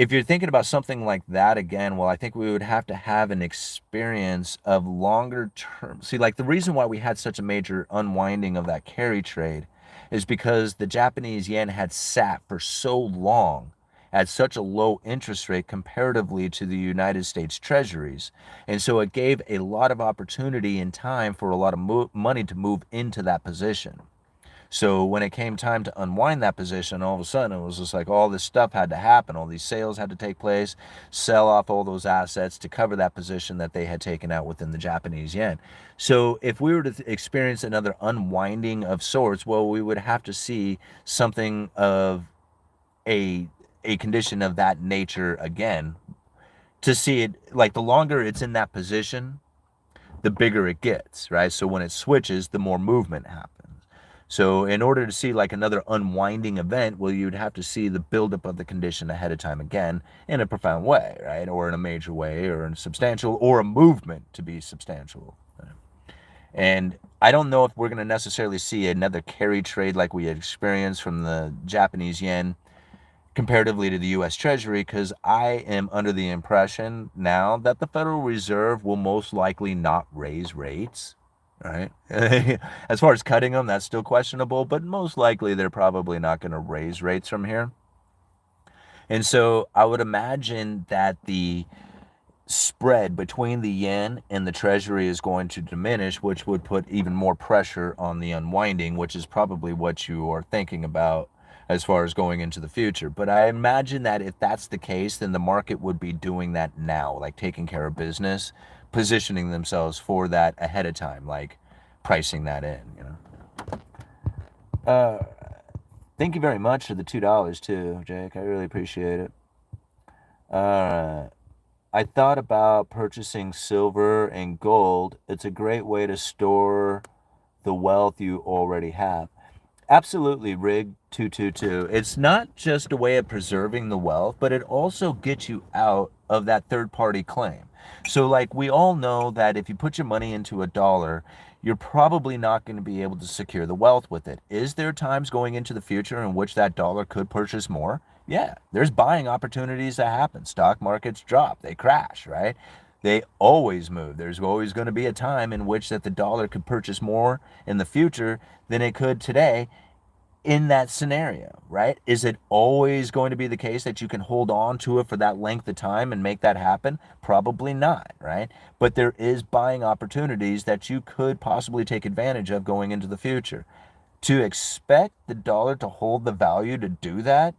if you're thinking about something like that again, well, I think we would have to have an experience of longer term. See, like the reason why we had such a major unwinding of that carry trade is because the Japanese yen had sat for so long at such a low interest rate comparatively to the United States treasuries. And so it gave a lot of opportunity and time for a lot of money to move into that position. So when it came time to unwind that position, all of a sudden it was just like all this stuff had to happen. All these sales had to take place, sell off all those assets to cover that position that they had taken out within the Japanese yen. So if we were to experience another unwinding of sorts, well, we would have to see something of a a condition of that nature again to see it. Like the longer it's in that position, the bigger it gets, right? So when it switches, the more movement happens. So in order to see like another unwinding event, well, you'd have to see the buildup of the condition ahead of time again in a profound way, right? Or in a major way, or in substantial, or a movement to be substantial. And I don't know if we're going to necessarily see another carry trade like we had experienced from the Japanese yen comparatively to the US Treasury, because I am under the impression now that the Federal Reserve will most likely not raise rates, right? As far as cutting them, that's still questionable, but most likely they're probably not going to raise rates from here. And so I would imagine that the spread between the yen and the treasury is going to diminish, which would put even more pressure on the unwinding, which is probably what you are thinking about as far as going into the future. But I imagine that if that's the case, then the market would be doing that now, like taking care of business, positioning themselves for that ahead of time, like pricing that in, you know. Thank you very much for the $2 too, Jake. I really appreciate it. All right. I thought about purchasing silver and gold. It's a great way to store the wealth you already have. Absolutely, Rig 222. It's not just a way of preserving the wealth, but it also gets you out of that third party claim. So, like, we all know that if you put your money into a dollar, you're probably not going to be able to secure the wealth with it. Is there times going into the future in which that dollar could purchase more? Yeah, there's buying opportunities that happen. Stock markets drop, they crash, right? They always move. There's always going to be a time in which that the dollar could purchase more in the future than it could today in that scenario, right? Is it always going to be the case that you can hold on to it for that length of time and make that happen? Probably not, right? But there is buying opportunities that you could possibly take advantage of going into the future. To expect the dollar to hold the value to do that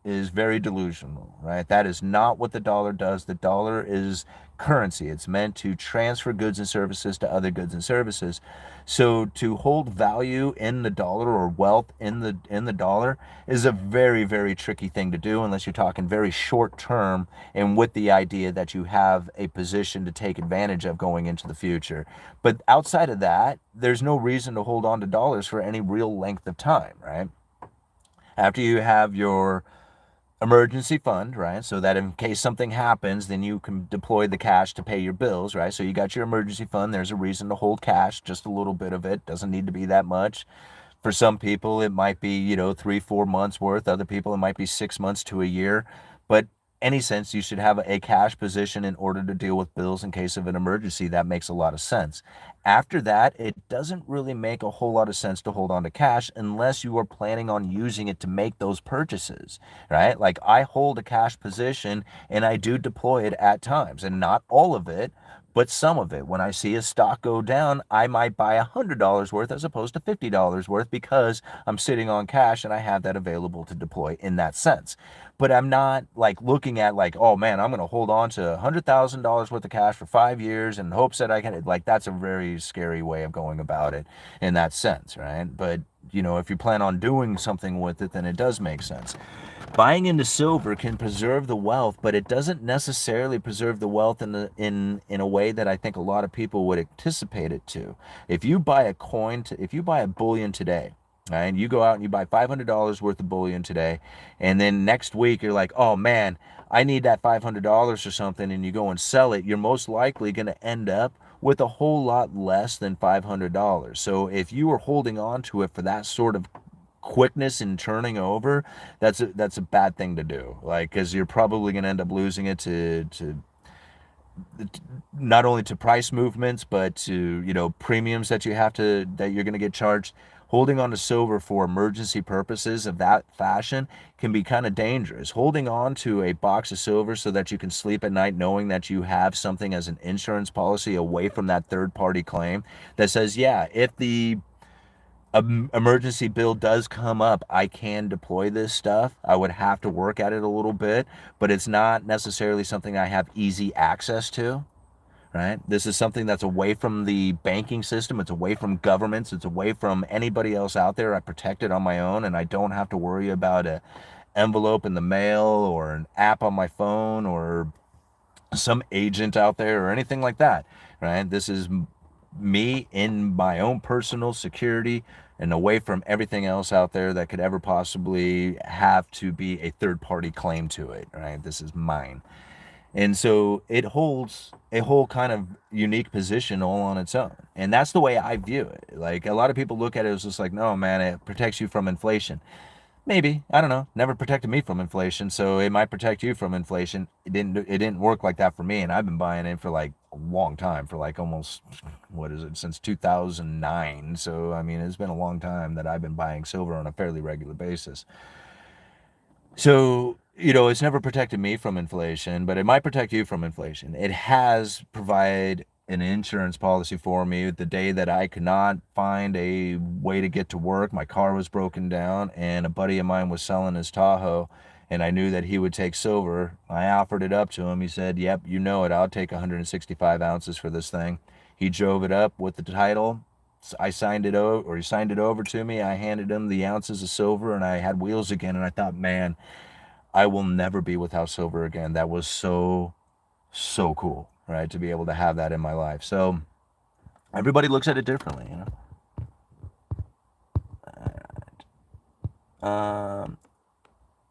is very delusional, right? That is not what the dollar does. The dollar is currency. It's meant to transfer goods and services to other goods and services. So to hold value in the dollar or wealth in the dollar is a very, very tricky thing to do unless you're talking very short term and with the idea that you have a position to take advantage of going into the future. But outside of that, there's no reason to hold on to dollars for any real length of time, right? After you have your emergency fund, right? So that in case something happens, then you can deploy the cash to pay your bills, right? So you got your emergency fund. There's a reason to hold cash, just a little bit of it. Doesn't need to be that much. For some people, it might be, 3, 4 months worth. Other people, it might be 6 months to a year. But any sense you should have a cash position in order to deal with bills in case of an emergency. That makes a lot of sense. After that, it doesn't really make a whole lot of sense to hold on to cash unless you are planning on using it to make those purchases, right? Like I hold a cash position and I do deploy it at times, and not all of it, but some of it. When I see a stock go down, I might buy $100 worth as opposed to $50 worth because I'm sitting on cash and I have that available to deploy in that sense. But I'm not like looking at like, oh man, I'm going to hold on to $100,000 worth of cash for 5 years in hopes that I can, like, that's a very scary way of going about it in that sense, right? But if you plan on doing something with it, then it does make sense. Buying into silver can preserve the wealth, but it doesn't necessarily preserve the wealth in a way that I think a lot of people would anticipate it to. If you buy if you buy a bullion today, right, you go out and you buy $500 worth of bullion today, and then next week you're like, oh man, I need that $500 or something, and you go and sell it, you're most likely going to end up with a whole lot less than $500. So if you are holding on to it for that sort of quickness in turning over, that's a bad thing to do. Like, because you're probably going to end up losing it to not only to price movements, but to, premiums that you're going to get charged. Holding on to silver for emergency purposes of that fashion can be kind of dangerous. Holding on to a box of silver so that you can sleep at night knowing that you have something as an insurance policy away from that third party claim that says, yeah, if the emergency bill does come up, I can deploy this stuff. I would have to work at it a little bit, but it's not necessarily something I have easy access to. Right? This is something that's away from the banking system. It's away from governments. It's away from anybody else out there. I protect it on my own, and I don't have to worry about an envelope in the mail or an app on my phone or some agent out there or anything like that. Right? This is me in my own personal security and away from everything else out there that could ever possibly have to be a third party claim to it. Right? This is mine. And so it holds a whole kind of unique position all on its own. And that's the way I view it. Like, a lot of people look at it as just like, no, man, it protects you from inflation. Maybe, I don't know. Never protected me from inflation, so it might protect you from inflation. It didn't work like that for me, and I've been buying it for like a long time, for like almost, what is it, since 2009. So I mean, it's been a long time that I've been buying silver on a fairly regular basis. So, it's never protected me from inflation, but it might protect you from inflation. It has provided an insurance policy for me the day that I could not find a way to get to work. My car was broken down, and a buddy of mine was selling his Tahoe, and I knew that he would take silver. I offered it up to him. He said, yep, you know it. I'll take 165 ounces for this thing. He drove it up with the title. I signed it over, or he signed it over to me. I handed him the ounces of silver, and I had wheels again. And I thought, man, I will never be without silver again. That was so, so cool, right? To be able to have that in my life. So everybody looks at it differently.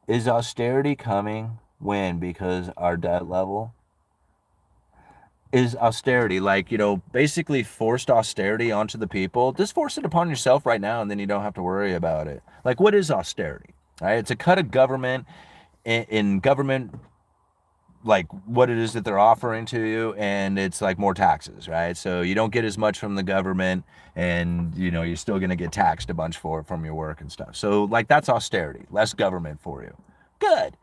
Is austerity coming? When? Because our debt level is austerity, like, basically forced austerity onto the people. Just force it upon yourself right now, and then you don't have to worry about it. Like, what is austerity? Right? It's a cut of government in government, like what it is that they're offering to you, and it's like more taxes, right? So you don't get as much from the government, and you're still going to get taxed a bunch from your work and stuff. So like, that's austerity, less government for you. Good.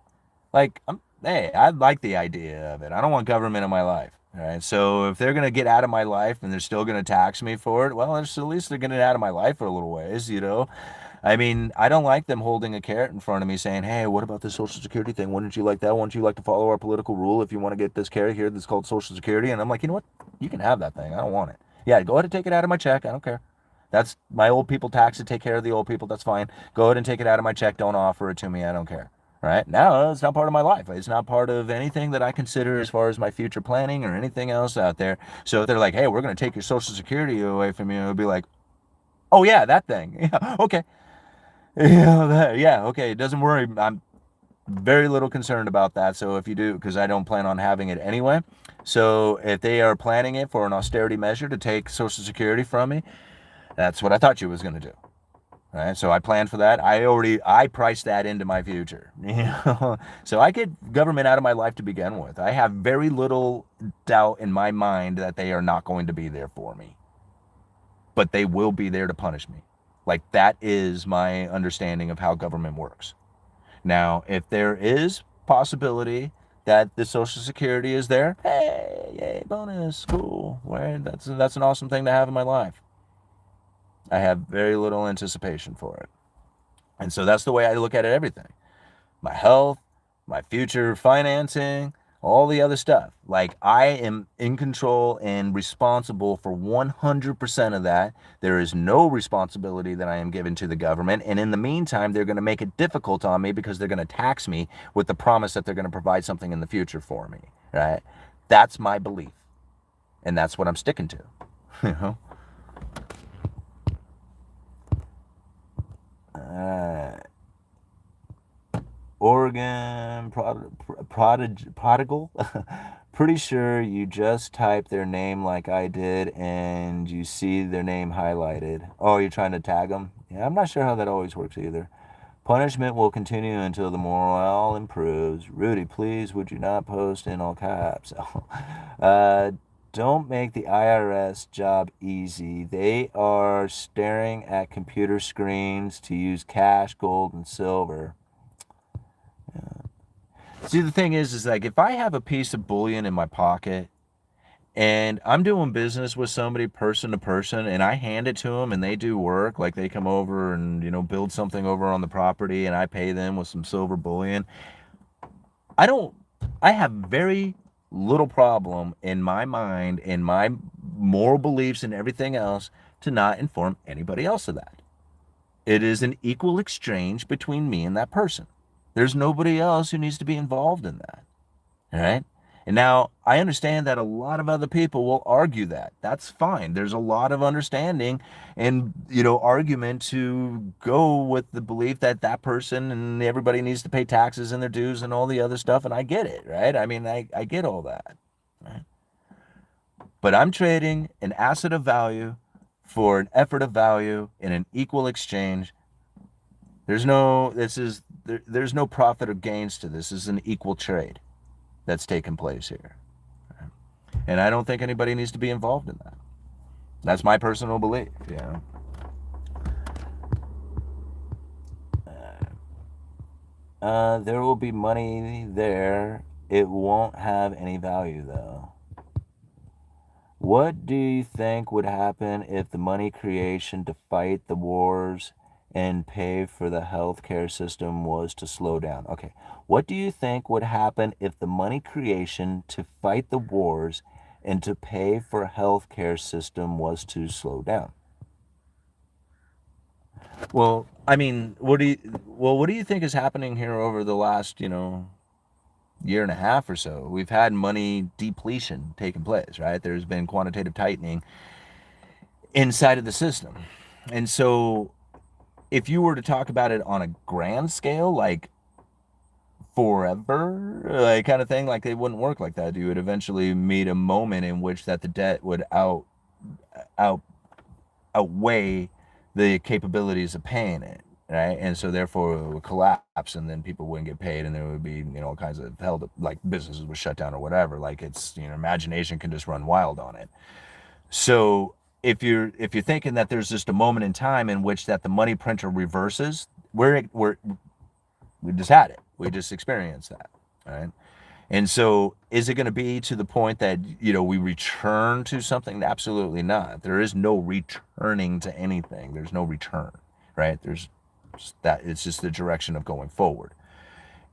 Like, hey, I like the idea of it. I don't want government in my life. All right. So if they're going to get out of my life and they're still going to tax me for it, well, at least they're getting out of my life for a little ways. I mean, I don't like them holding a carrot in front of me saying, hey, what about this Social Security thing? Wouldn't you like that? Wouldn't you like to follow our political rule if you want to get this carrot here that's called Social Security? And I'm like, you know what? You can have that thing. I don't want it. Yeah, go ahead and take it out of my check. I don't care. That's my old people tax to take care of the old people. That's fine. Go ahead and take it out of my check. Don't offer it to me. I don't care. Right now, it's not part of my life. It's not part of anything that I consider as far as my future planning or anything else out there. So if they're like, hey, we're going to take your Social Security away from you, it'll be like, oh, yeah, that thing. Yeah, okay. Okay. Doesn't worry. I'm very little concerned about that. So if you do, because I don't plan on having it anyway. So if they are planning it for an austerity measure to take Social Security from me, that's what I thought you was going to do. Right, so I planned for that. I priced that into my future. So I get government out of my life to begin with. I have very little doubt in my mind that they are not going to be there for me, but they will be there to punish me. Like, that is my understanding of how government works. Now, if there is possibility that the Social Security is there, hey, yay, bonus, cool. Right? That's an awesome thing to have in my life. I have very little anticipation for it. And so that's the way I look at it, everything. My health, my future financing, all the other stuff. Like, I am in control and responsible for 100% of that. There is no responsibility that I am given to the government. And in the meantime, they're going to make it difficult on me because they're going to tax me with the promise that they're going to provide something in the future for me. Right? That's my belief. And that's what I'm sticking to. Oregon prodigal Pretty sure you just type their name like I did and you see their name highlighted. Oh, you're trying to tag them? Yeah, I'm not sure how that always works either. Punishment will continue until the morale improves. Rudy, please, would you not post in all caps? uh, don't make the IRS job easy. They are staring at computer screens to use cash, gold, and silver. See, the thing is like if I have a piece of bullion in my pocket and I'm doing business with somebody person to person and I hand it to them and they do work, like they come over and, build something over on the property and I pay them with some silver bullion, I have very little problem in my mind, in my moral beliefs and everything else to not inform anybody else of that. It is an equal exchange between me and that person. There's nobody else who needs to be involved in that. All right. And now I understand that a lot of other people will argue that. That's fine. There's a lot of understanding and, argument to go with the belief that that person and everybody needs to pay taxes and their dues and all the other stuff. And I get it, right? I mean, I get all that. Right? But I'm trading an asset of value for an effort of value in an equal exchange. There's no profit or gains to this. This is an equal trade that's taken place here. And I don't think anybody needs to be involved in that. That's my personal belief, there will be money there. It won't have any value, though. What do you think would happen if the money creation to fight the wars and pay for the healthcare system was to slow down? Okay. What do you think would happen if the money creation to fight the wars and to pay for healthcare system was to slow down? Well, I mean, what do you think is happening here over the last, year and a half or so? We've had money depletion taking place, right? There's been quantitative tightening inside of the system. And so if you were to talk about it on a grand scale, like forever, like kind of thing, like it wouldn't work like that. You would eventually meet a moment in which that the debt would outweigh the capabilities of paying it, right? And so therefore it would collapse and then people wouldn't get paid and there would be, all kinds of held, like businesses would shut down or whatever. Like it's, imagination can just run wild on it. So if you're thinking that there's just a moment in time in which that the money printer reverses, we just had it. We just experienced that, right? And so is it going to be to the point that, we return to something? Absolutely not. There is no returning to anything. There's no return, right? There's that. It's just the direction of going forward.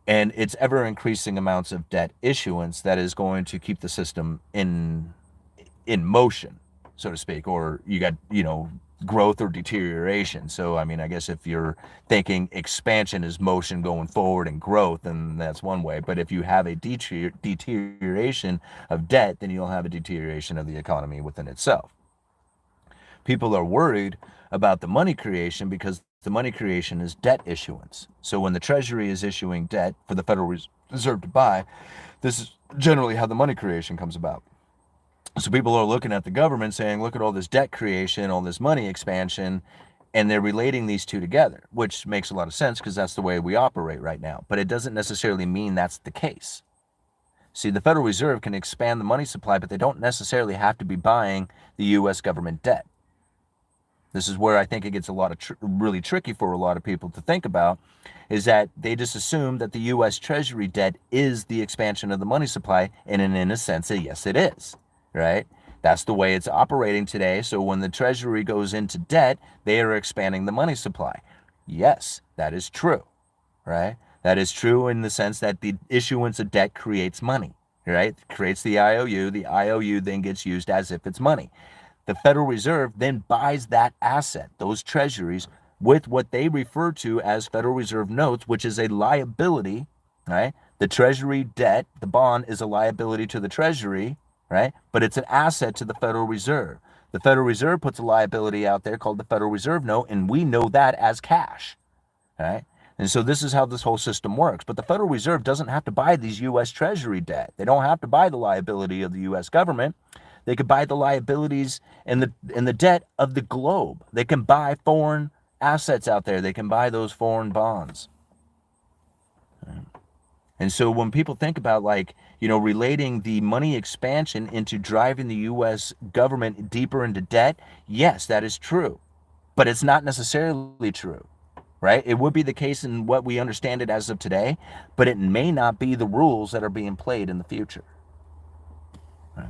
And it's ever increasing amounts of debt issuance that is going to keep the system in motion, so to speak, or you got, growth or deterioration. So, I mean, I guess if you're thinking expansion is motion going forward and growth, then that's one way. But if you have a deterioration of debt, then you'll have a deterioration of the economy within itself. People are worried about the money creation because the money creation is debt issuance. So when the Treasury is issuing debt for the Federal Reserve to buy, this is generally how the money creation comes about. So people are looking at the government saying, look at all this debt creation, all this money expansion, and they're relating these two together, which makes a lot of sense because that's the way we operate right now. But it doesn't necessarily mean that's the case. See, the Federal Reserve can expand the money supply, but they don't necessarily have to be buying the U.S. government debt. This is where I think it gets a lot of really tricky for a lot of people to think about, is that they just assume that the U.S. Treasury debt is the expansion of the money supply, and in a sense, yes, it is. Right? That's the way it's operating today. So when the Treasury goes into debt, they are expanding the money supply. Yes, that is true, right? That is true in the sense that the issuance of debt creates money, right? It creates the IOU. The IOU then gets used as if it's money. The Federal Reserve then buys that asset, those treasuries, with what they refer to as Federal Reserve notes, which is a liability, right? The Treasury debt, the bond, is a liability to the Treasury, right? But it's an asset to the Federal Reserve. The Federal Reserve puts a liability out there called the Federal Reserve note, and we know that as cash, right? And so this is how this whole system works. But the Federal Reserve doesn't have to buy these U.S. Treasury debt. They don't have to buy the liability of the U.S. government. They could buy the liabilities and the debt of the globe. They can buy foreign assets out there. They can buy those foreign bonds. And so when people think about, like, relating the money expansion into driving the U.S. government deeper into debt, yes, that is true. But it's not necessarily true, right? It would be the case in what we understand it as of today, but it may not be the rules that are being played in the future. Right?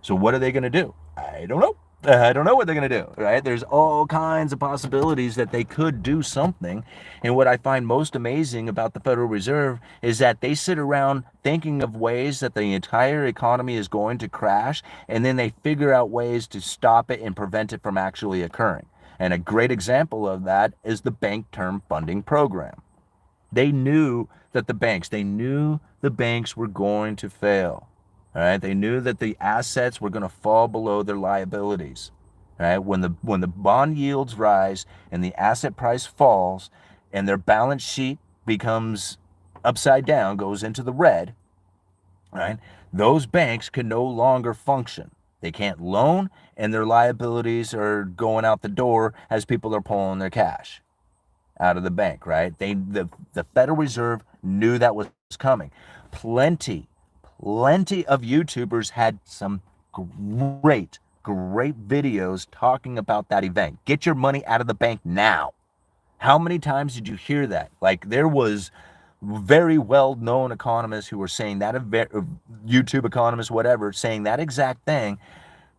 So what are they going to do? I don't know. I don't know what they're going to do, right? There's all kinds of possibilities that they could do something. And what I find most amazing about the Federal Reserve is that they sit around thinking of ways that the entire economy is going to crash, and then they figure out ways to stop it and prevent it from actually occurring. And a great example of that is the Bank Term Funding Program. They knew that the banks were going to fail. All right, they knew that the assets were going to fall below their liabilities. All right, when the bond yields rise and the asset price falls and their balance sheet becomes upside down, goes into the red, right? Those banks can no longer function. They can't loan, and their liabilities are going out the door as people are pulling their cash out of the bank, right? The Federal Reserve knew that was coming. Plenty of YouTubers had some great videos talking about that event. Get your money out of the bank now. How many times did you hear that? Like, there was very well-known economists who were saying that, YouTube economists, whatever, saying that exact thing,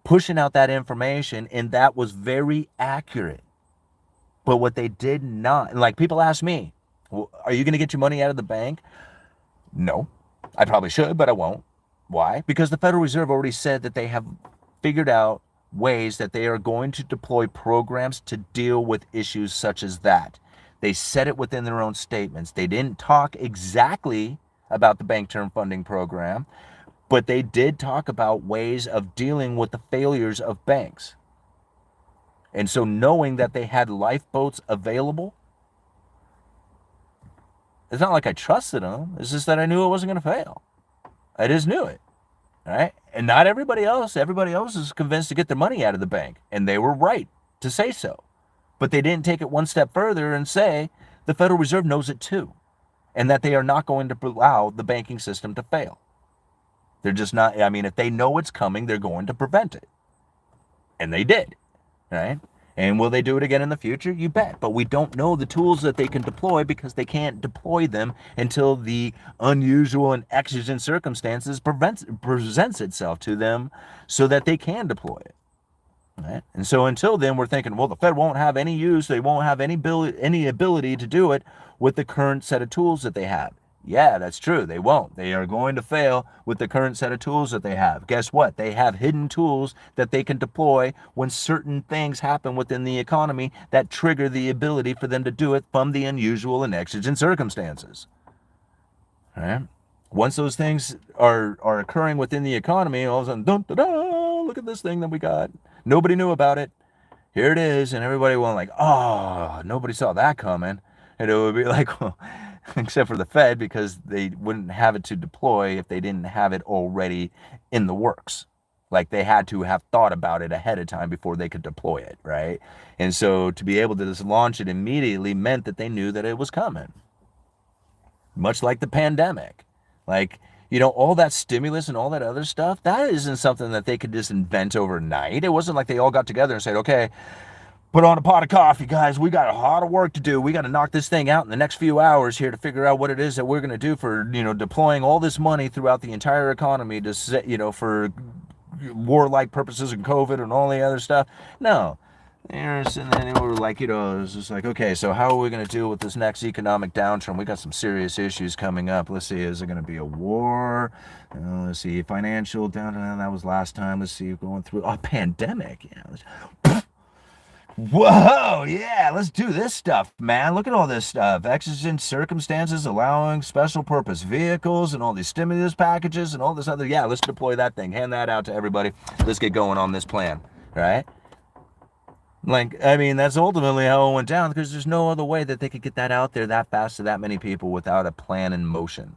pushing out that information, and that was very accurate. But what they did not, like, people ask me, well, are you going to get your money out of the bank? No. I probably should, but I won't. Why? Because the Federal Reserve already said that they have figured out ways that they are going to deploy programs to deal with issues such as that. They said it within their own statements. They didn't talk exactly about the Bank Term Funding Program, but they did talk about ways of dealing with the failures of banks. And so knowing that they had lifeboats available, it's not like I trusted them. It's just that I knew it wasn't going to fail. I just knew it. All right. And not everybody else is convinced to get their money out of the bank. And they were right to say so. But they didn't take it one step further and say the Federal Reserve knows it too. And that they are not going to allow the banking system to fail. They're just not, I mean, if they know it's coming, they're going to prevent it. And they did. Right? And will they do it again in the future? You bet. But we don't know the tools that they can deploy because they can't deploy them until the unusual and exigent circumstances presents itself to them so that they can deploy it. Right? And so until then, we're thinking, well, the Fed won't have any use. They won't have any ability to do it with the current set of tools that they have. Yeah, that's true. They won't. They are going to fail with the current set of tools that they have. Guess what? They have hidden tools that they can deploy when certain things happen within the economy that trigger the ability for them to do it from the unusual and exigent circumstances. All right? Once those things are occurring within the economy, all of a sudden, dun, dun, dun, look at this thing that we got. Nobody knew about it. Here it is. And everybody went like, oh, nobody saw that coming. And it would be like, well, except for the Fed, because they wouldn't have it to deploy if they didn't have it already in the works. Like, they had to have thought about it ahead of time before they could deploy it, right? And so to be able to just launch it immediately meant that they knew that it was coming. Much like the pandemic. Like, all that stimulus and all that other stuff, that isn't something that they could just invent overnight. It wasn't like they all got together and said, okay, put on a pot of coffee, guys. We got a lot of work to do. We got to knock this thing out in the next few hours here to figure out what it is that we're going to do for, deploying all this money throughout the entire economy to set, for warlike purposes and COVID and all the other stuff. No. And then we were like, it was just like, okay, so how are we going to deal with this next economic downturn? We got some serious issues coming up. Let's see, is there going to be a war? Let's see, financial downturn. That was last time. Let's see, going through a pandemic. Yeah. Whoa, yeah, let's do this stuff, man. Look at all this stuff. Exigent circumstances allowing special purpose vehicles and all these stimulus packages and all this other. Yeah, let's deploy that thing. Hand that out to everybody. Let's get going on this plan, right? Like, I mean, that's ultimately how it went down because there's no other way that they could get that out there that fast to that many people without a plan in motion.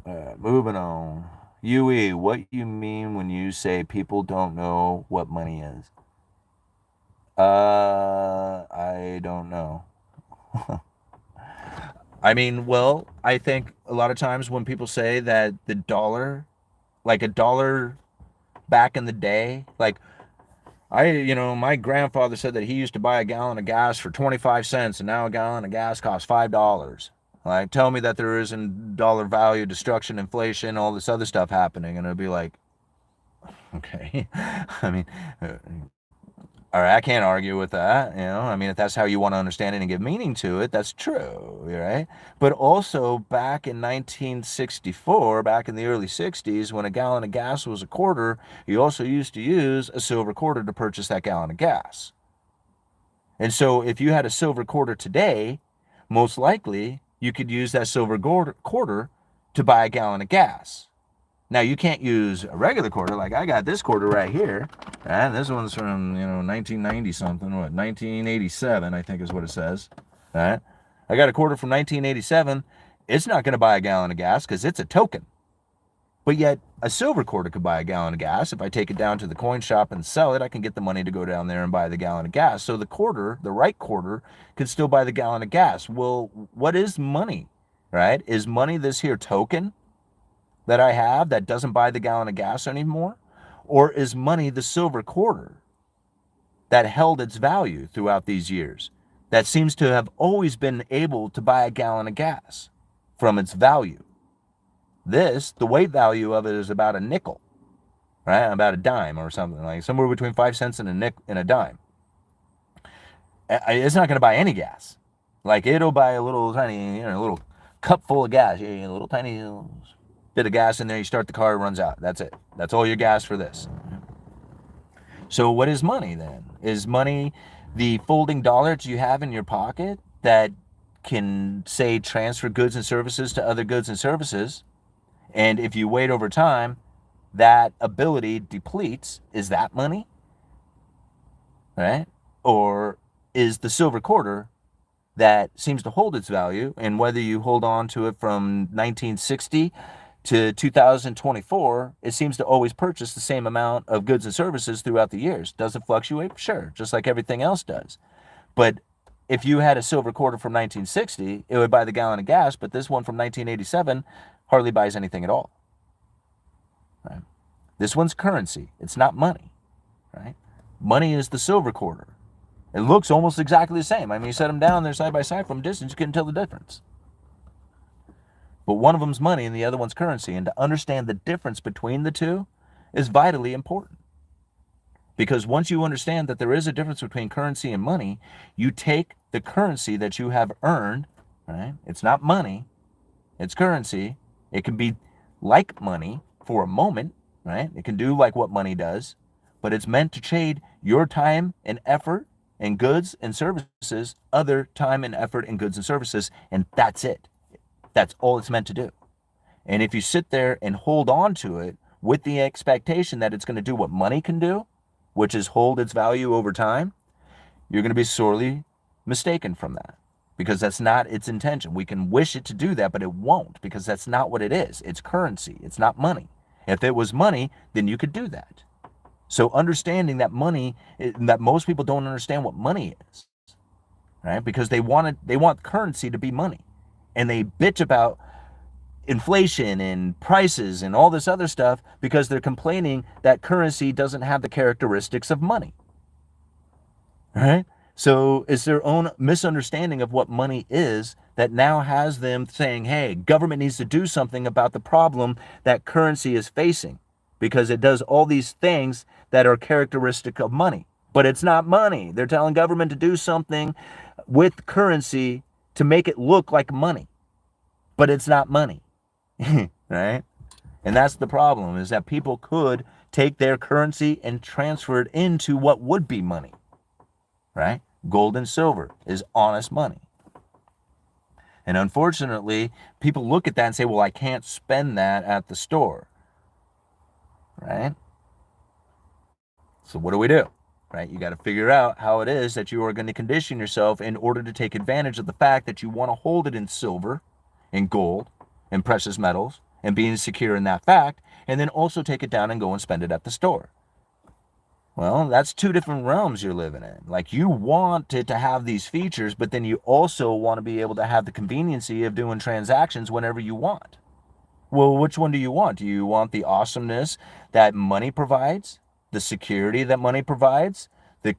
Right? Moving on. UE, what you mean when you say people don't know what money is? I don't know. I mean, well, I think a lot of times when people say that the dollar, like a dollar back in the day, like my grandfather said that he used to buy a gallon of gas for 25 cents and now a gallon of gas costs $5. Like, tell me that there isn't dollar value destruction, inflation, all this other stuff happening. And it'd be like, okay. I mean, all right, I can't argue with that. I mean, if that's how you want to understand it and give meaning to it, that's true, right? But also back in 1964, back in the early 60s, when a gallon of gas was a quarter, you also used to use a silver quarter to purchase that gallon of gas. And so if you had a silver quarter today, most likely you could use that silver quarter to buy a gallon of gas. Now, you can't use a regular quarter. Like, I got this quarter right here, and this one's from, 1990 something, 1987, I think is what it says, right? I got a quarter from 1987. It's not going to buy a gallon of gas because it's a token. But yet, a silver quarter could buy a gallon of gas. If I take it down to the coin shop and sell it, I can get the money to go down there and buy the gallon of gas. So the quarter, the right quarter, could still buy the gallon of gas. Well, what is money, right? Is money this here token that I have that doesn't buy the gallon of gas anymore? Or is money the silver quarter that held its value throughout these years, that seems to have always been able to buy a gallon of gas from its value? The weight value of it is about a nickel, right? About a dime or something, like somewhere between 5 cents and a dime. It's not going to buy any gas. Like, it'll buy a little tiny, a little cup full of gas, a little tiny bit of gas in there. You start the car, it runs out. That's it. That's all your gas for this. So what is money then? Is money the folding dollar that you have in your pocket that can, say, transfer goods and services to other goods and services? And if you wait over time, that ability depletes. Is that money? Right? Or is the silver quarter that seems to hold its value, and whether you hold on to it from 1960 to 2024, it seems to always purchase the same amount of goods and services throughout the years. Does it fluctuate? Sure, just like everything else does. But if you had a silver quarter from 1960, it would buy the gallon of gas, but this one from 1987 hardly buys anything at all. Right? This one's currency. It's not money. Right? Money is the silver quarter. It looks almost exactly the same. I mean, you set them down there side by side from a distance, you couldn't tell the difference. But one of them's money and the other one's currency. And to understand the difference between the two is vitally important. Because once you understand that there is a difference between currency and money, you take the currency that you have earned, right? It's not money, it's currency. It can be like money for a moment, right? It can do like what money does, but it's meant to trade your time and effort and goods and services, other time and effort and goods and services, and that's it. That's all it's meant to do. And if you sit there and hold on to it with the expectation that it's going to do what money can do, which is hold its value over time, you're going to be sorely mistaken from that, because that's not its intention. We can wish it to do that, but it won't, because that's not what it is. It's currency. It's not money. If it was money, then you could do that. So understanding that that most people don't understand what money is, right? Because they want currency to be money, and they bitch about inflation and prices and all this other stuff because they're complaining that currency doesn't have the characteristics of money, right? So it's their own misunderstanding of what money is that now has them saying, hey, government needs to do something about the problem that currency is facing, because it does all these things that are characteristic of money. But it's not money. They're telling government to do something with currency to make it look like money. But it's not money, right? And that's the problem, is that people could take their currency and transfer it into what would be money, right? Gold and silver is honest money. And unfortunately, people look at that and say, well, I can't spend that at the store, right? So what do? Right? You got to figure out how it is that you are going to condition yourself in order to take advantage of the fact that you want to hold it in silver, in gold, in precious metals, and being secure in that fact, and then also take it down and go and spend it at the store. Well, that's two different realms you're living in. Like, you want it to have these features, but then you also want to be able to have the conveniency of doing transactions whenever you want. Well, which one do you want? Do you want the awesomeness that money provides, the security that money provides, the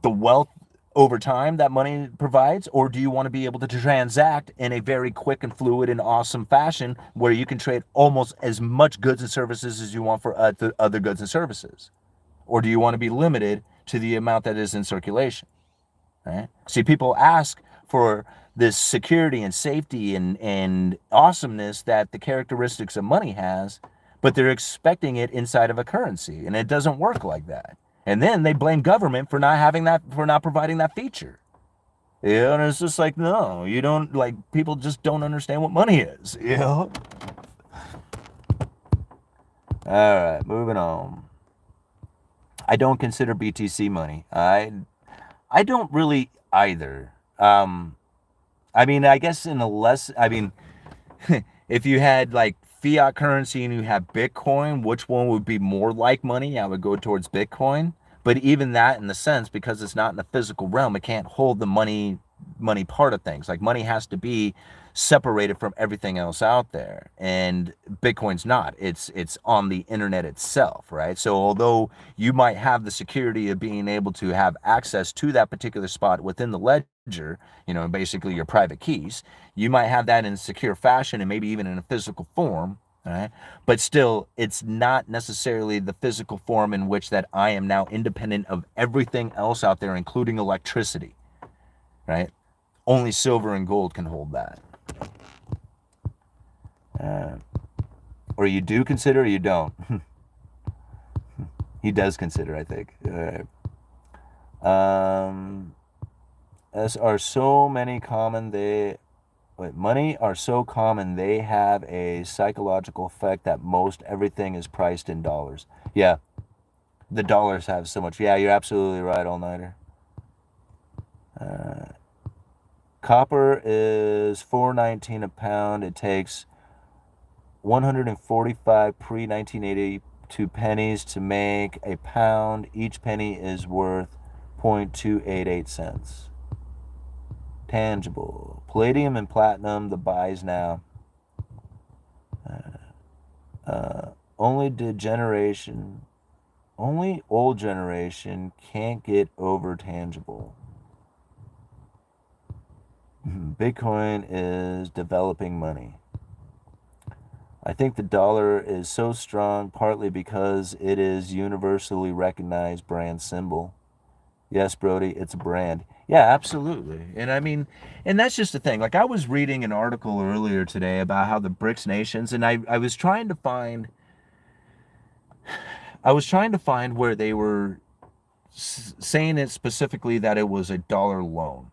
wealth over time that money provides, or do you want to be able to transact in a very quick and fluid and awesome fashion where you can trade almost as much goods and services as you want for other goods and services? Or do you want to be limited to the amount that is in circulation? Right? See, people ask for this security and safety and awesomeness that the characteristics of money has, but they're expecting it inside of a currency, and it doesn't work like that. And then they blame government for not having that, for not providing that feature. And it's just like, no, you don't, like, people just don't understand what money is, All right, moving on. I don't consider BTC money. I don't really either. I mean, I guess if you had like fiat currency and you have Bitcoin, which one would be more like money? I would go towards Bitcoin. But even that, in the sense, because it's not in the physical realm, it can't hold the money part of things. Like, money has to be separated from everything else out there, and Bitcoin's not. It's on the internet itself, right? So although you might have the security of being able to have access to that particular spot within the ledger, basically your private keys, you might have that in a secure fashion and maybe even in a physical form. Right? But still, it's not necessarily the physical form in which that I am now independent of everything else out there, including electricity. Right? Only silver and gold can hold that. Or you do consider, or you don't. He does consider, I think. As are so many common, money are so common, they have a psychological effect that most everything is priced in dollars. Yeah, the dollars have so much. Yeah, you're absolutely right, all-nighter. Copper is $4.19 a pound. It takes 145 pre-1982 pennies to make a pound. Each penny is worth 0.288 cents. Tangible. Palladium and platinum, the buys now. Only old generation can't get over tangible. Bitcoin is developing money. I think the dollar is so strong partly because it is universally recognized brand symbol. Yes, Brody, it's a brand. Yeah, absolutely. And I mean, and that's just the thing. Like, I was reading an article earlier today about how the BRICS nations, and I was trying to find where they were saying it specifically that it was a dollar loan,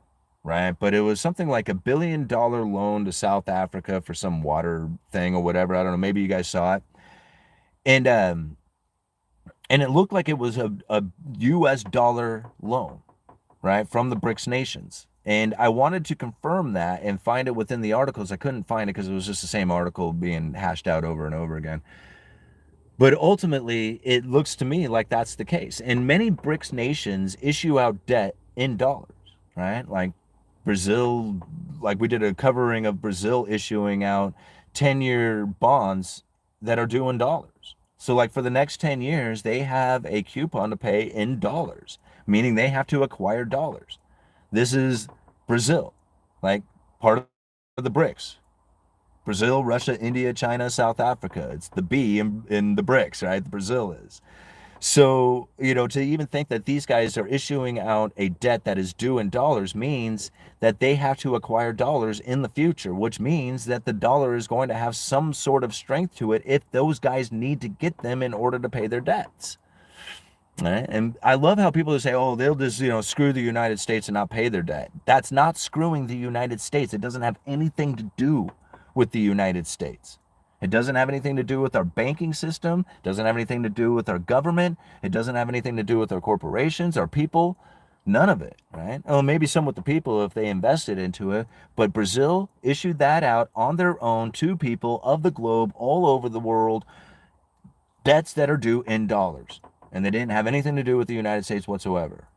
right? But it was something like $1 billion loan to South Africa for some water thing or whatever. I don't know. Maybe you guys saw it. And it looked like it was a US dollar loan, right, from the BRICS nations. And I wanted to confirm that and find it within the articles. I couldn't find it because it was just the same article being hashed out over and over again. But ultimately, it looks to me like that's the case. And many BRICS nations issue out debt in dollars, right? Like Brazil, like we did a covering of Brazil issuing out 10-year bonds that are due in dollars. So like for the next 10 years, they have a coupon to pay in dollars, meaning they have to acquire dollars. This is Brazil, like part of the BRICS. Brazil, Russia, India, China, South Africa. It's the B in the BRICS, right? Brazil is. So, to even think that these guys are issuing out a debt that is due in dollars means that they have to acquire dollars in the future, which means that the dollar is going to have some sort of strength to it if those guys need to get them in order to pay their debts. Right? And I love how people say, oh, they'll just, screw the United States and not pay their debt. That's not screwing the United States. It doesn't have anything to do with the United States. It doesn't have anything to do with our banking system. It doesn't have anything to do with our government. It doesn't have anything to do with our corporations, our people. None of it, right? Oh, maybe some with the people if they invested into it. But Brazil issued that out on their own to people of the globe all over the world, debts that are due in dollars. And they didn't have anything to do with the United States whatsoever.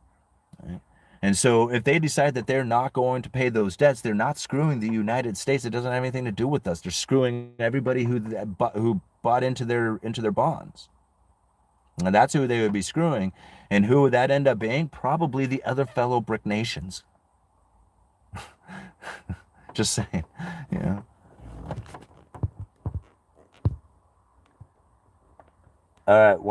Right? And so if they decide that they're not going to pay those debts, they're not screwing the United States. It doesn't have anything to do with us. They're screwing everybody who bought into their bonds. And that's who they would be screwing. And who would that end up being? Probably the other fellow BRIC nations. Just saying, you know. All right,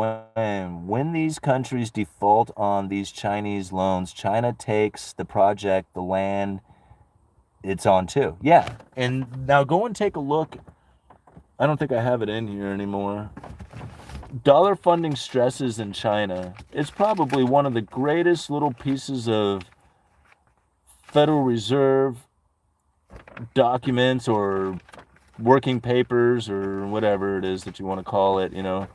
when these countries default on these Chinese loans, China takes the project, the land it's on too. Yeah, and now go and take a look. I don't think I have it in here anymore. Dollar funding stresses in China. It's probably one of the greatest little pieces of Federal Reserve documents or working papers or whatever it is that you want to call it, you know.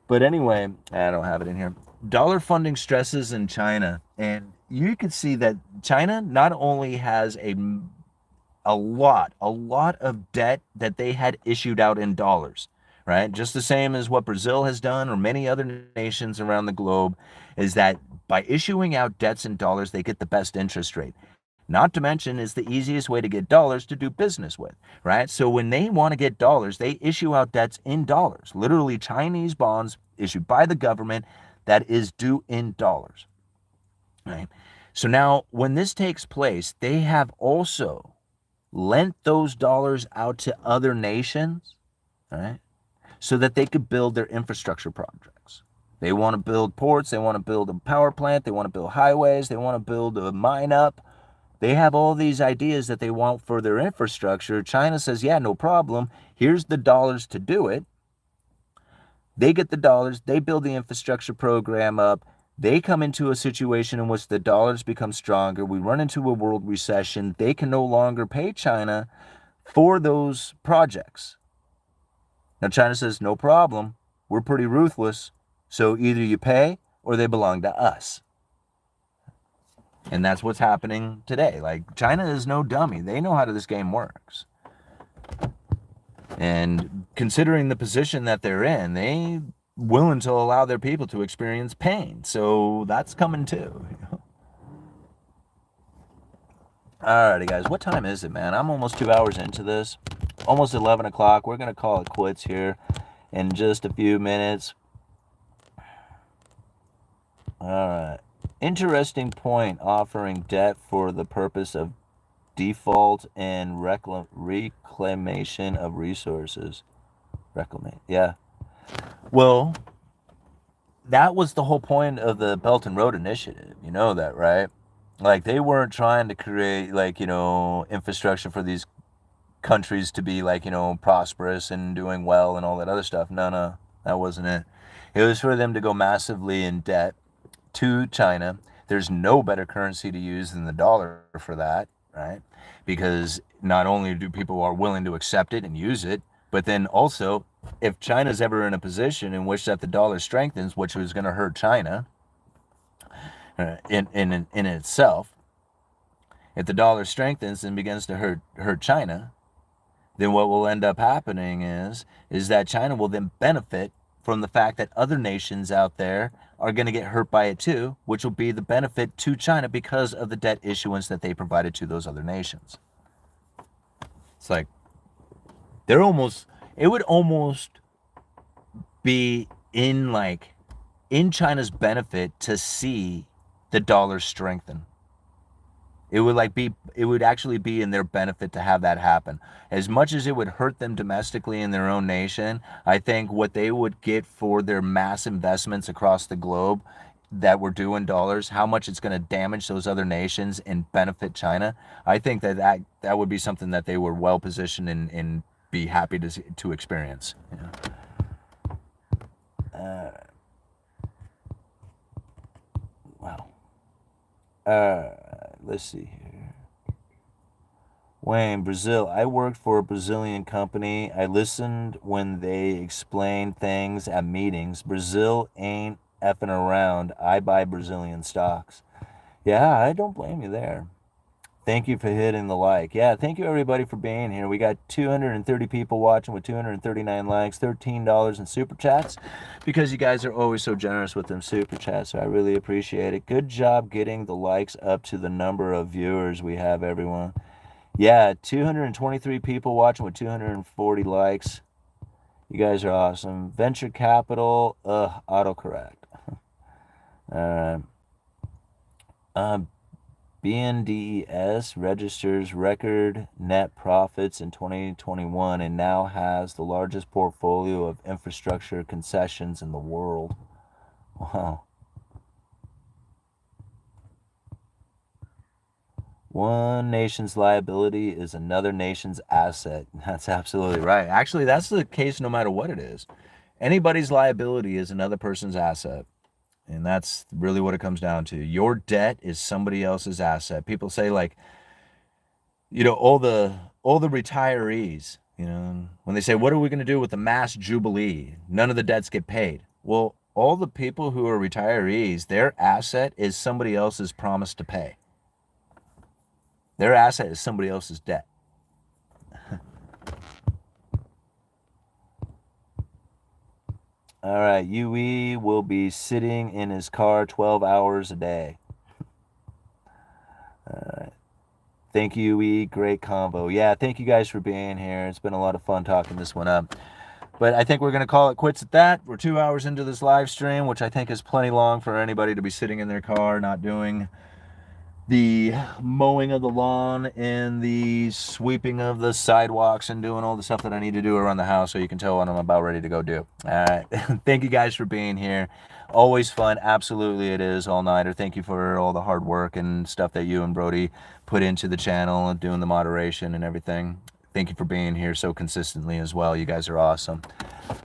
But anyway, I don't have it in here. Dollar funding stresses in China. And you can see that China not only has a lot of debt that they had issued out in dollars, right? Just the same as what Brazil has done or many other nations around the globe, is that by issuing out debts in dollars, they get the best interest rate. Not to mention is the easiest way to get dollars to do business with, right? So when they want to get dollars, they issue out debts in dollars, literally Chinese bonds issued by the government that is due in dollars, right? So now when this takes place, they have also lent those dollars out to other nations, right? So that they could build their infrastructure projects. They want to build ports, they want to build a power plant, they want to build highways, they want to build a mine up. They have all these ideas that they want for their infrastructure. China says, yeah, no problem. Here's the dollars to do it. They get the dollars, they build the infrastructure program up. They come into a situation in which the dollars become stronger. We run into a world recession. They can no longer pay China for those projects. Now, China says, no problem. We're pretty ruthless. So either you pay or they belong to us. And that's what's happening today. Like, China is no dummy. They know how this game works. And considering the position that they're in, they willing to allow their people to experience pain. So that's coming too. Alrighty, guys. What time is it, man? I'm almost 2 hours into this. Almost 11 o'clock. We're going to call it quits here in just a few minutes. Alright. Interesting point, offering debt for the purpose of default and reclamation of resources. Yeah. Well, that was the whole point of the Belt and Road Initiative. You know that, right? Like, they weren't trying to create, like, you know, infrastructure for these countries to be, like, you know, prosperous and doing well and all that other stuff. No, that wasn't it. It was for them to go massively in debt to China. There's no better currency to use than the dollar for that, right? Because not only do people are willing to accept it and use it, but then also, if China's ever in a position in which that the dollar strengthens, which was going to hurt China in itself, if the dollar strengthens and begins to hurt China, then what will end up happening is that China will then benefit from the fact that other nations out there are going to get hurt by it too, which will be the benefit to China because of the debt issuance that they provided to those other nations. It's like, it would almost be in China's benefit to see the dollar strengthen. It would actually be in their benefit to have that happen. As much as it would hurt them domestically in their own nation, I think what they would get for their mass investments across the globe that were due in dollars, how much it's going to damage those other nations and benefit China, I think that would be something that they were well positioned and be happy to experience. Yeah. Wow. Let's see here. Wayne, Brazil. I worked for a Brazilian company. I listened when they explained things at meetings. Brazil ain't effing around. I buy Brazilian stocks. Yeah, I don't blame you there. Thank you for hitting the like. Yeah, thank you everybody for being here. We got 230 people watching with 239 likes, $13 in super chats, because you guys are always so generous with them super chats, so I really appreciate it. Good job getting the likes up to the number of viewers we have, everyone. Yeah, 223 people watching with 240 likes. You guys are awesome. Venture capital, autocorrect. All right. BNDES registers record net profits in 2021 and now has the largest portfolio of infrastructure concessions in the world. Wow. One nation's liability is another nation's asset. That's absolutely right. Actually, that's the case no matter what it is. Anybody's liability is another person's asset. And that's really what it comes down to. Your debt is somebody else's asset. People say, like, all the retirees, when they say, what are we going to do with the mass jubilee? None of the debts get paid. Well, all the people who are retirees, their asset is somebody else's promise to pay. Their asset is somebody else's debt. All right, Yue will be sitting in his car 12 hours a day. All right. Thank you, Yue. Great convo. Yeah, thank you guys for being here. It's been a lot of fun talking this one up. But I think we're going to call it quits at that. We're 2 hours into this live stream, which I think is plenty long for anybody to be sitting in their car, not doing the mowing of the lawn and the sweeping of the sidewalks and doing all the stuff that I need to do around the house, so you can tell what I'm about ready to go do. All right. Thank you guys for being here. Always fun. Absolutely it is. All-nighter. Thank you for all the hard work and stuff that you and Brody put into the channel and doing the moderation and everything. Thank you for being here so consistently as well. You guys are awesome.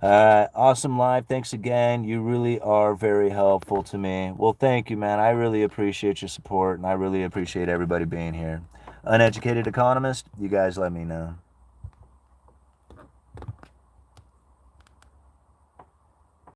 Awesome live. Thanks again. You really are very helpful to me. Well, thank you, man. I really appreciate your support, and I really appreciate everybody being here. Uneducated Economist, you guys let me know.